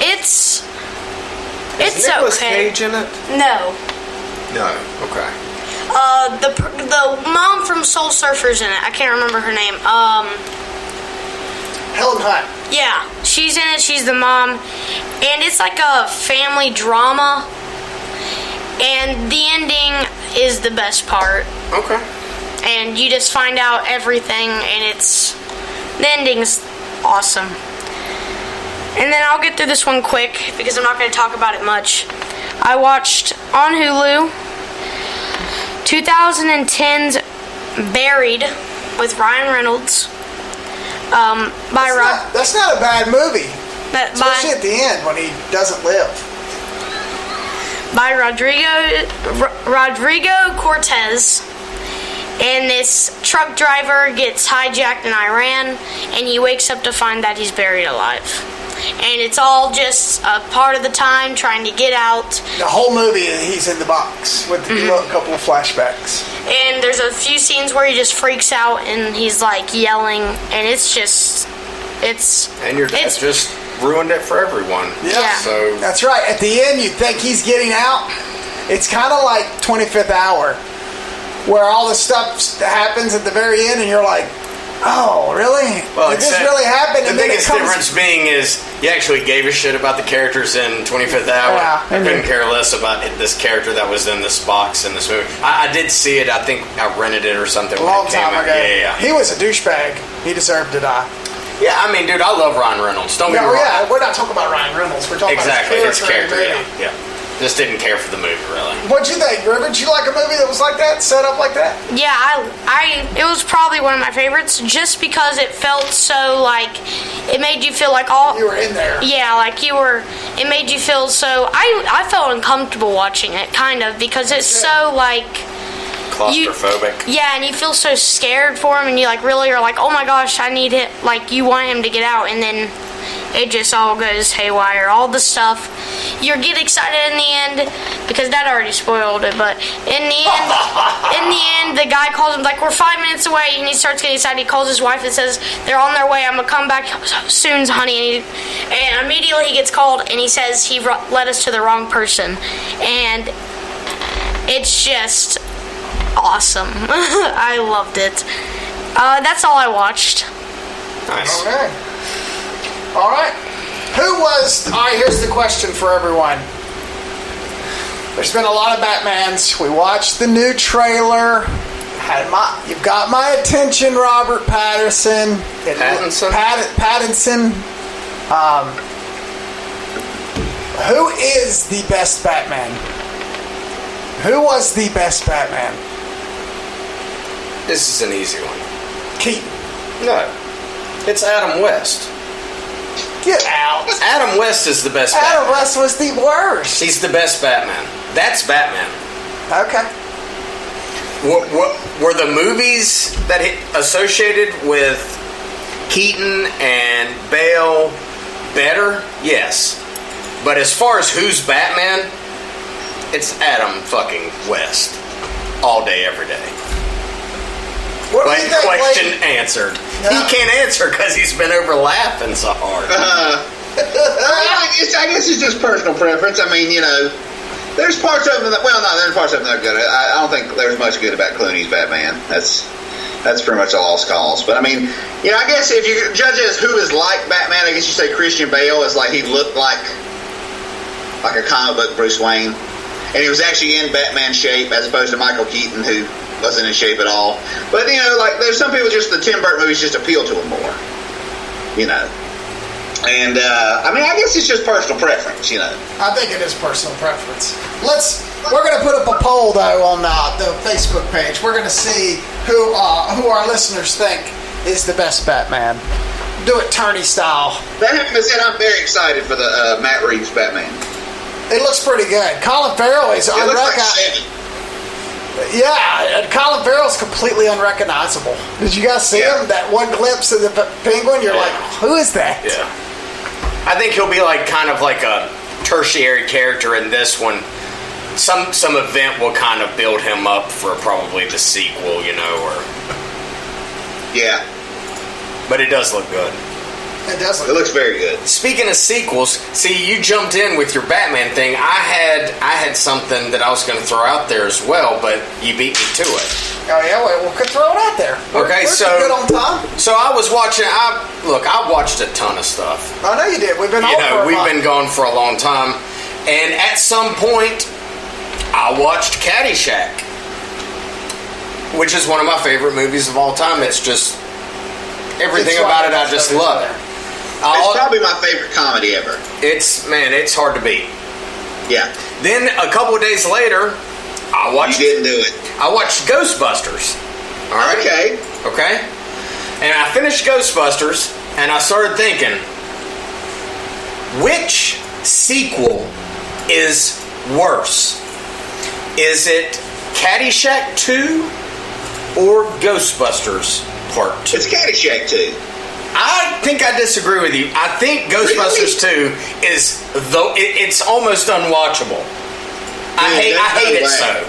it's
Nicolas
okay.
Cage in it?
No.
No. Okay.
The mom from Soul Surfer's in it. I can't remember her name.
Helen Hunt.
Yeah, she's in it. She's the mom, and it's like a family drama. And the ending is the best part.
Okay.
And you just find out everything, and the ending's awesome. And then I'll get through this one quick because I'm not going to talk about it much. I watched on Hulu 2010's Buried with Ryan Reynolds.
That's not a bad movie. Especially at the end when he doesn't live.
By Rodrigo Cortez. And this truck driver gets hijacked in Iran, and he wakes up to find that he's buried alive. And it's all just a part of the time trying to get out.
The whole movie, he's in the box with a couple of flashbacks.
And there's a few scenes where he just freaks out and he's like yelling, and it's just,
And your dad just ruined it for everyone.
Yeah.
So
that's right. At the end, you think he's getting out. It's kind of like 25th Hour, where all this stuff happens at the very end, and you're like, oh, really?
Well,
did this really happen?
The biggest difference being is you actually gave a shit about the characters in 25th Hour.
Yeah,
I couldn't care less about this character that was in this box in this movie. I did see it. I think I rented it or something.
A long time ago.
Yeah.
He was a douchebag. He deserved to die.
Yeah, I mean, dude, I love Ryan Reynolds. Don't get me wrong.
Yeah, we're not talking about Ryan Reynolds. We're talking about his character.
Yeah. Just didn't care for the movie, really.
What'd you think, River? Did you like a movie that was like that, set up like that?
Yeah, it was probably one of my favorites, just because it felt so like, it made you feel like all...
You were in there.
Yeah, like you were, it made you feel so, I felt uncomfortable watching it, kind of, because it's so like...
Claustrophobic.
Yeah, and you feel so scared for him, and you like really are like, oh my gosh, I need it, like you want him to get out, and then it just all goes haywire. All the stuff, you get excited in the end, because Dad already spoiled it, but in the end, the guy calls him, like, we're 5 minutes away, and he starts getting excited. He calls his wife and says, they're on their way, I'm gonna come back soon, honey, and immediately he gets called, and he says he led us to the wrong person, and it's just awesome. I loved it. That's all I watched.
Nice.
Okay. All right. All right, here's the question for everyone. There's been a lot of Batmans. We watched the new trailer. You've got my attention, Robert Pattinson. Pattinson. Who is the best Batman? Who was the best Batman?
This is an easy one.
Keaton.
No. It's Adam West.
Get out.
Adam West is the best
Adam
Batman.
West was the worst.
He's the best Batman. That's Batman.
Okay.
What were the movies that associated with Keaton and Bale better? Yes. But as far as who's Batman, it's Adam fucking West. All day, every day.
What do you think,
Question
Blake?
answered.
Yeah.
He can't answer because he's been over laughing so hard.
I guess it's just personal preference. I mean, there's parts of them that, there's parts of them that are good. I don't think there's much good about Clooney's Batman. That's pretty much a lost cause. But I mean, I guess if you judge it as who is like Batman, I guess you say Christian Bale is like he looked like a comic book Bruce Wayne, and he was actually in Batman shape as opposed to Michael Keaton, who wasn't in shape at all. But like there's some people just the Tim Burton movies just appeal to them more, And I mean, I guess it's just personal preference,
I think it is personal preference. We're going to put up a poll though on the Facebook page. We're going to see who our listeners think is the best Batman. Do it tourney style.
That having been said, I'm very excited for the Matt Reeves Batman.
It looks pretty good. Colin Farrell is
unrecognizable.
Yeah, Colin Farrell's completely unrecognizable. Did you guys see him? That one glimpse of the penguin, you're like, who is that?
Yeah. I think he'll be kind of like a tertiary character in this one. Some event will kind of build him up for probably the sequel, or...
Yeah.
But it does look good.
It does look
It looks very good.
Speaking of sequels, see, you jumped in with your Batman thing. I had something that I was going to throw out there as well, but you beat me to it.
Oh yeah, we could throw it out there. We're good on time.
So I was watching. I watched a ton of stuff.
I know you did. We've been
been gone for a long time, and at some point, I watched Caddyshack, which is one of my favorite movies of all time. It's just everything about it. I just love it.
It's probably my favorite comedy ever.
It's hard to beat.
Yeah.
Then a couple of days later,
You didn't do it.
I watched Ghostbusters. All right. Okay. And I finished Ghostbusters, and I started thinking, which sequel is worse? Is it Caddyshack 2 or Ghostbusters Part 2?
It's Caddyshack 2.
I think I disagree with you. I think Ghostbusters 2 is it's almost unwatchable. I hate it so.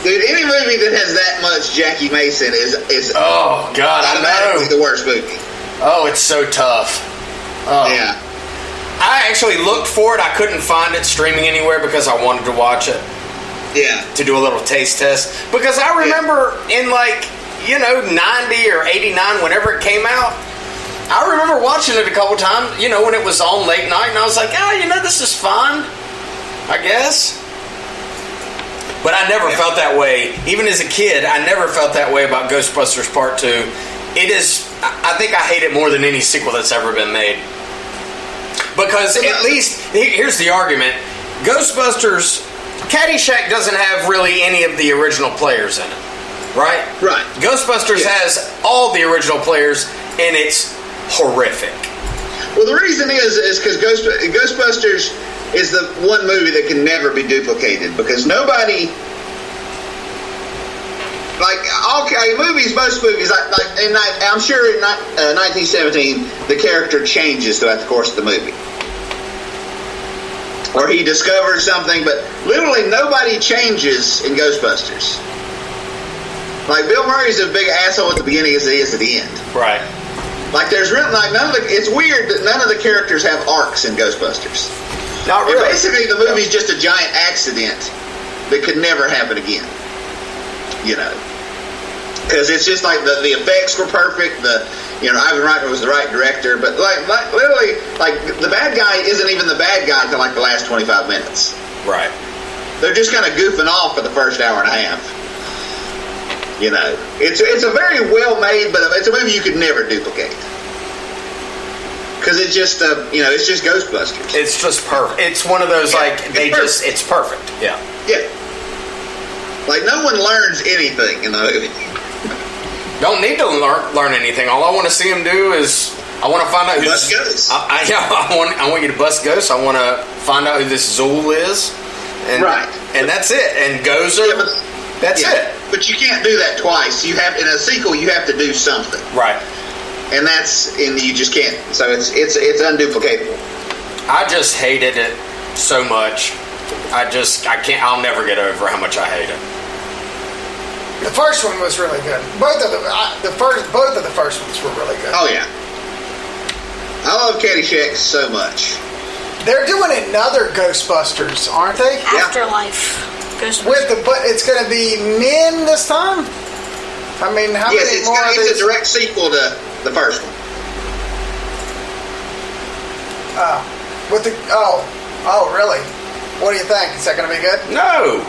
Dude, any movie that has that much Jackie Mason is
oh god, I know,
the worst movie.
Oh, it's so tough. Oh.
Yeah.
I actually looked for it. I couldn't find it streaming anywhere because I wanted to watch it.
Yeah.
To do a little taste test. Because I remember in 90 or 89, whenever it came out, I remember watching it a couple times, when it was on late night, and I was like, this is fun, I guess. But I never felt that way. Even as a kid, I never felt that way about Ghostbusters Part 2. I think I hate it more than any sequel that's ever been made. Because at least, here's the argument, Ghostbusters, Caddyshack doesn't have really any of the original players in it. Right?
Right.
Ghostbusters has all the original players, and it's horrific.
Well, the reason is because Ghostbusters is the one movie that can never be duplicated because nobody, most movies, I'm sure in 1917 the character changes throughout the course of the movie. Or he discovers something, but literally nobody changes in Ghostbusters. Like Bill Murray's a big asshole at the beginning as he is at the end.
Right.
There's really it's weird that none of the characters have arcs in Ghostbusters.
Not really.
And basically, the movie's just a giant accident that could never happen again. Because it's just the effects were perfect. Ivan Reitman was the right director, but literally, the bad guy isn't even the bad guy until the last 25 minutes.
Right.
They're just kind of goofing off for the first hour and a half. It's a very well made, but it's a movie you could never duplicate. Because it's just, it's just Ghostbusters.
It's just perfect. It's one of those, it's perfect. Yeah.
Yeah. Like, no one learns anything in the movie.
Don't need to learn anything. All I want to see him do is I want to find out who
Bust ghosts.
I want you to bust ghosts. I want to find out who this Zool is, and
Right.
and that's it. And Gozer,
Yeah, but-
that's
Yeah.
it.
But you can't do that twice. You have in a sequel. You have to do something,
Right.
and you just can't. So it's unduplicatable.
I just hated it so much. I can't. I'll never get over how much I hate it.
The first one was really good. Both of the first ones were really good.
Oh yeah. I love Caddyshack so much.
They're doing another Ghostbusters, aren't they?
Afterlife.
But it's going to be men this time. I mean, how
Yes,
many more?
it's a direct sequel to the first one.
Oh, really? What do you think? Is that going to be good?
No,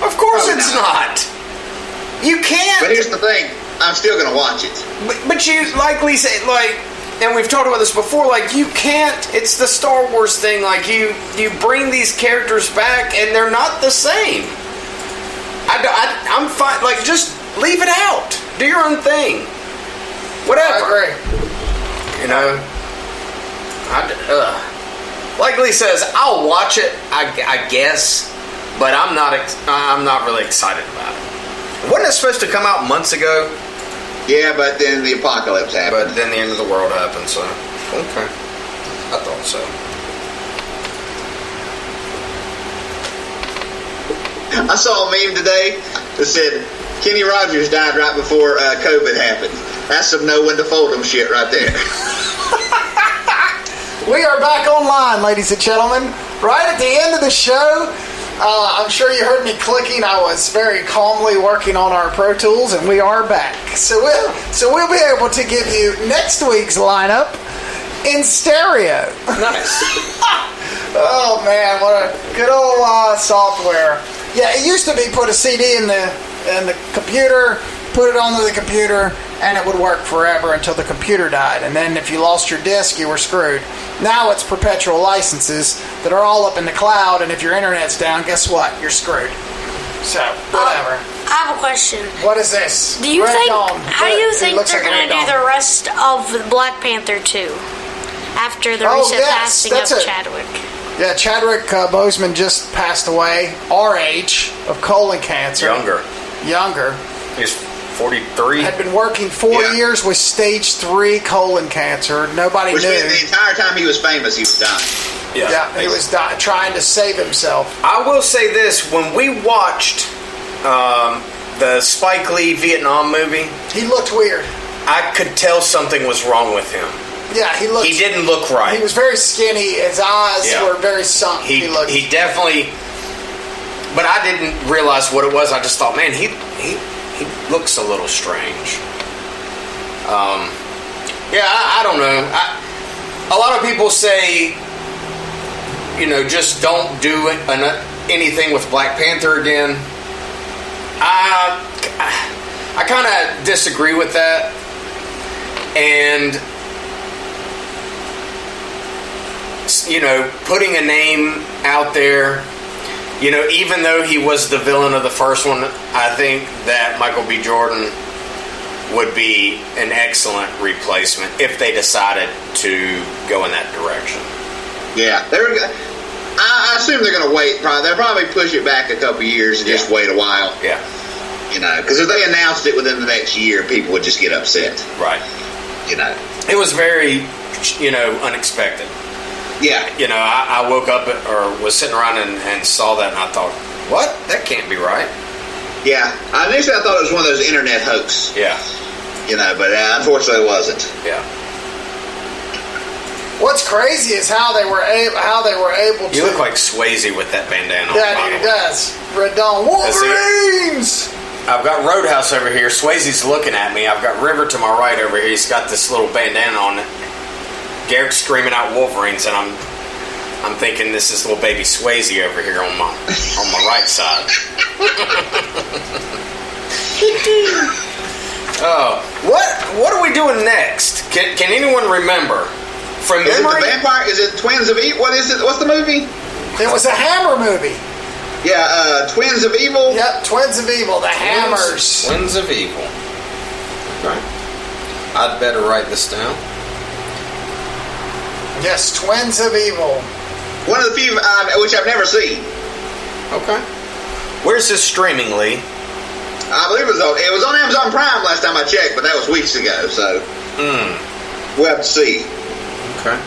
of course
Oh,
it's
no.
not. You can't.
But here's the thing: I'm still going to watch it.
But you likely say and we've talked about this before. Like you can't. It's the Star Wars thing. Like you bring these characters back, and they're not the same. I'm fine. Like just leave it out. Do your own thing. Whatever.
I agree.
You know. Like Lee says, I'll watch it. I guess, but I'm not really excited about it. Wasn't it supposed to come out months ago?
Yeah, but then the apocalypse happened.
But then the end of the world happened, so okay. I thought so.
I saw a meme today that said Kenny Rogers died right before COVID happened. That's some know when to fold 'em shit right there.
We are back online, ladies and gentlemen. Right at the end of the show, I'm sure you heard me clicking. I was very calmly working on our Pro Tools, and we are back. So we'll be able to give you next week's lineup in stereo.
Nice.
Oh man, what a good old software. Yeah, it used to be put a CD in the computer, put it onto the computer, and it would work forever until the computer died. And then if you lost your disc, you were screwed. Now it's perpetual licenses that are all up in the cloud, and if your internet's down, guess what? You're screwed. So, whatever.
I have a question.
What is this?
How do you think
looks
they're
like a
going to
red
do
dawn.
the rest of Black Panther 2 after the
Oh,
recent
yes,
passing
that's
of
it.
Chadwick?
Yeah, Chadwick Boseman just passed away, our age, of colon cancer. Younger.
He's 43.
Had been working 4 years with stage 3 colon cancer. Nobody
Which
knew.
means the entire time he was famous, he was dying.
Yeah, he was trying to save himself.
I will say this: when we watched the Spike Lee Vietnam movie,
He looked weird.
I could tell something was wrong with him.
Yeah, he looked.
He didn't look right.
He was very skinny. His eyes were very sunk.
He
looked.
definitely. But I didn't realize what it was. I just thought, man, he looks a little strange. I don't know. A lot of people say, just don't do anything with Black Panther again. I kind of disagree with that. And, putting a name out there, even though he was the villain of the first one, I think that Michael B. Jordan would be an excellent replacement if they decided to go in that direction.
Yeah, I assume they're going to wait. They'll probably push it back a couple years and just wait a while.
Yeah.
Because if they announced it within the next year, people would just get upset.
Right. It was very, unexpected.
Yeah.
I woke up or was sitting around and saw that, and I thought, what? That can't be right.
Yeah. Initially, I thought it was one of those internet hoax.
Yeah.
But unfortunately, it wasn't.
Yeah.
What's crazy is how they were able to.
You look like Swayze with that bandana on.
Yeah, he does. Red Dawn Wolverines.
I've got Roadhouse over here. Swayze's looking at me. I've got River to my right over here. He's got this little bandana on. Garrick's screaming out Wolverines, and I'm thinking this is little baby Swayze over here on my right side. What are we doing next? Can anyone remember? From
Is
memory,
it the vampire? Is it Twins of Eve? What is it? What's the movie?
It was a Hammer movie.
Yeah, Twins of Evil.
Yep, Twins of Evil, the Hammers.
Twins of Evil. Okay. I'd better write this down.
Yes, Twins of Evil.
One of the few which I've never seen.
Okay. Where's this streaming, Lee?
I believe it was on Amazon Prime last time I checked, but that was weeks ago, so we'll have to see.
Okay.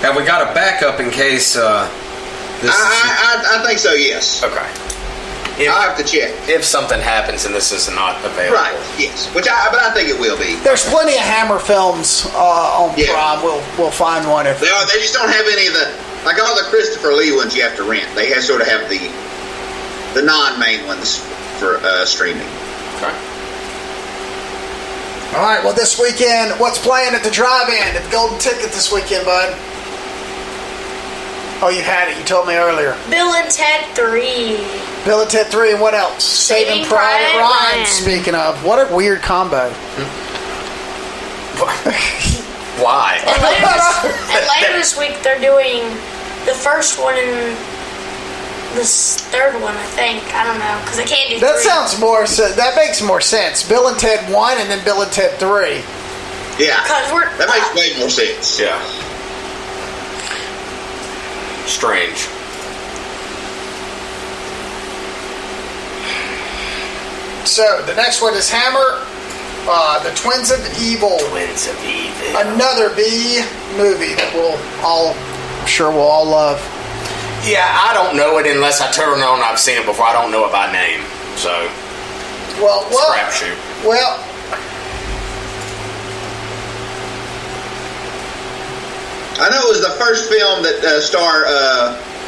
Have we got a backup in case this
I think so, yes.
Okay.
I'll have to check.
If something happens and this is not available.
Right, yes. But I think it will be.
There's plenty of Hammer films on Prime. We'll find one if
they just don't have any of the, like all the Christopher Lee ones you have to rent. They sort of have the non-main ones for streaming.
Okay.
All right, well, this weekend, what's playing at the drive-in at the Golden Ticket this weekend, bud? Oh, you had it. You told me earlier.
Bill and Ted 3.
Bill and Ted 3, and what else? Saving Private Ryan. Speaking of, what a weird combo.
Why?
And later this week, they're doing the first one and this third one, I think. I don't know, because I can't do
that
3.
That makes more sense. Bill and Ted 1 and then Bill and Ted 3.
Yeah. That makes way more sense.
Yeah. Strange.
So, the next one is Hammer, the Twins of Evil.
Twins of Evil.
Another B movie that I'm sure we'll all love.
Yeah, I don't know it unless I turn it on. I've seen it before. I don't know it by name, so scrap shoot.
Well,
I know it was the first film that starred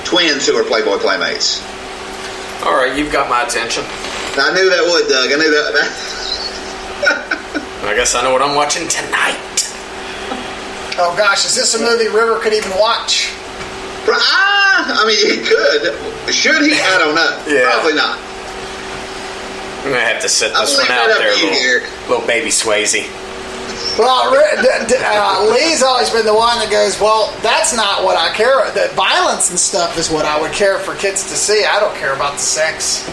twins who were Playboy Playmates.
All right, you've got my attention.
I knew that would, Doug. I knew that.
I guess I know what I'm watching tonight.
Oh gosh, is this a movie River could even watch?
I mean, he could. Should he? I don't know.
Yeah.
Probably not.
I'm going to have to set this one out there, little baby Swayze.
Well, Lee's always been the one that goes, well, that's not what I care about. The violence and stuff is what I would care for kids to see. I don't care about the sex.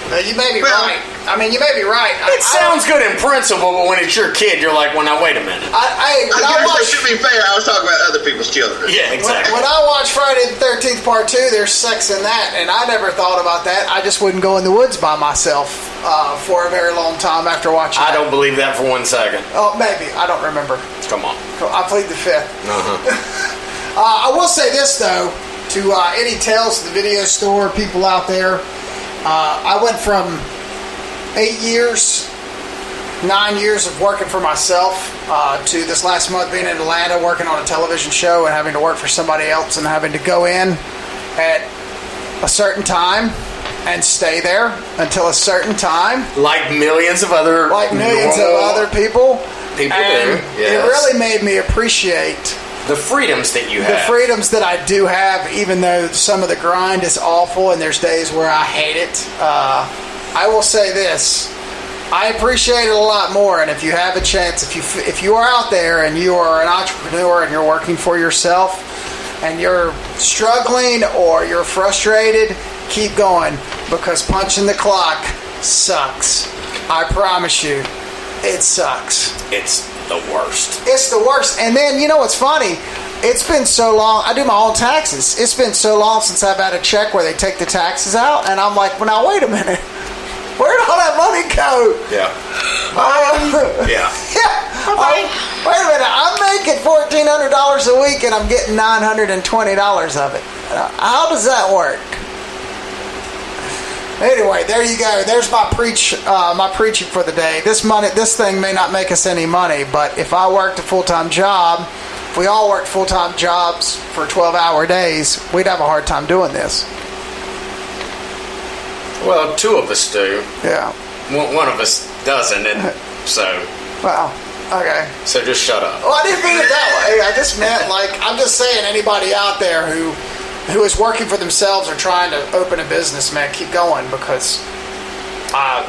You may be right. I mean, you may be right.
It sounds good in principle, but when it's your kid, you're like, well, now, wait a minute.
I guess to be fair, I was talking about other people's children.
Yeah, exactly.
When I watch Friday the 13th Part 2, there's sex in that, and I never thought about that. I just wouldn't go in the woods by myself for a very long time after watching
I don't believe that for 1 second.
Oh, maybe. I don't remember.
Come on.
I plead the fifth.
Uh-huh.
I will say this, though, to any Tales to the Video Store people out there. I went from 9 years of working for myself to this last month being in Atlanta working on a television show and having to work for somebody else and having to go in at a certain time and stay there until a certain time.
Like millions of other
people.
People
and
do, yes.
It really made me appreciate
the freedoms that you have.
The freedoms that I do have, even though some of the grind is awful and there's days where I hate it. I will say this. I appreciate it a lot more, and if you have a chance, if you are out there and you are an entrepreneur and you're working for yourself and you're struggling or you're frustrated, keep going, because punching the clock sucks. I promise you, it sucks.
It's the worst.
It's the worst. And then, you know what's funny? It's been so long. I do my own taxes. It's been so long since I've had a check where they take the taxes out, and I'm like, well, now, wait a minute. Where'd all that money go?
Yeah. Yeah.
Wait a minute. I'm making $1,400 a week, and I'm getting $920 of it. How does that work? Anyway, there you go. There's my preaching for the day. This thing may not make us any money, but if I worked a full-time job, if we all worked full-time jobs for 12-hour days, we'd have a hard time doing this.
Well, 2 of us do.
Yeah.
One of us doesn't, and so.
Well, okay.
So just shut up.
Well, I didn't mean it that way. I just meant, I'm just saying, anybody out there who is working for themselves or trying to open a business, man, keep going, because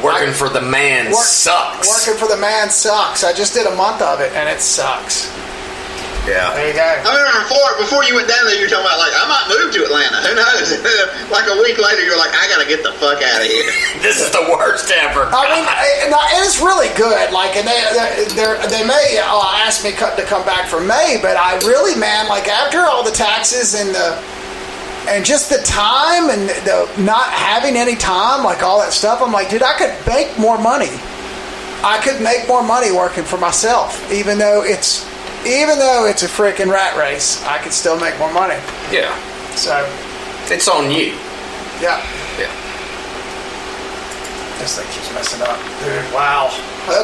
working for the man sucks.
Working for the man sucks. I just did a month of it, and it sucks.
Yeah.
There you go.
I remember before you went down there, you were talking about, like, I might move to Atlanta. Who knows? Like a week later, you're like, I gotta get the fuck out of here.
This is the worst ever.
I mean, and it's really good. Like, and they may ask me to come back for May, but I really, man, like after all the taxes and just the time and the not having any time, like all that stuff, I'm like, dude, I could make more money. I could make more money working for myself, even though it's a freaking rat race. I could still make more money.
Yeah.
So
it's on you.
Yeah.
Yeah.
This thing keeps messing up, dude. Wow.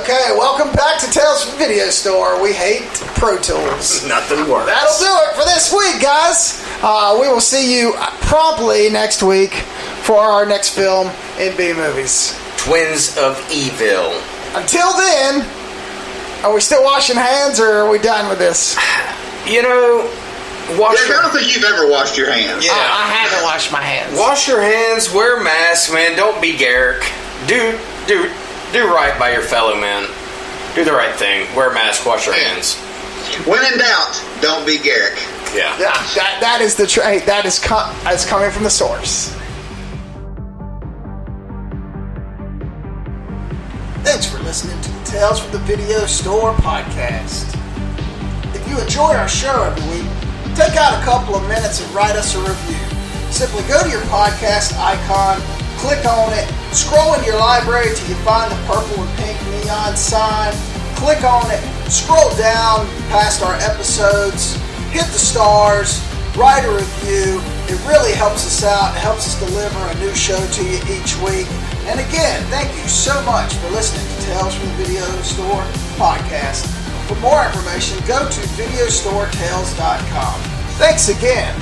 Okay, welcome back to Tales from Video Store. We hate Pro Tools.
Nothing works.
That'll do it for this week, guys. We will see you promptly next week for our next film in B Movies.
Twins of Evil.
Until then, are we still washing hands or are we done with this?
You know,
I don't think you've ever washed your hands.
Yeah.
I haven't washed my hands.
Wash your hands, wear masks, man. Don't be Garrick. Do right by your fellow man. Do the right thing. Wear a mask, wash your hands.
When in doubt, don't be Garrick.
Yeah.
Yeah, that is the trait. That's coming from the source. Thanks for listening to the Tales from the Video Store podcast. If you enjoy our show every week, take out a couple of minutes and write us a review. Simply go to your podcast icon, click on it, scroll in your library till you find the purple and pink neon sign, click on it, scroll down past our episodes, hit the stars, write a review. It really helps us out. It helps us deliver a new show to you each week. And again, thank you so much for listening to Tales from the Video Store podcast. For more information, go to videostoretales.com. Thanks again.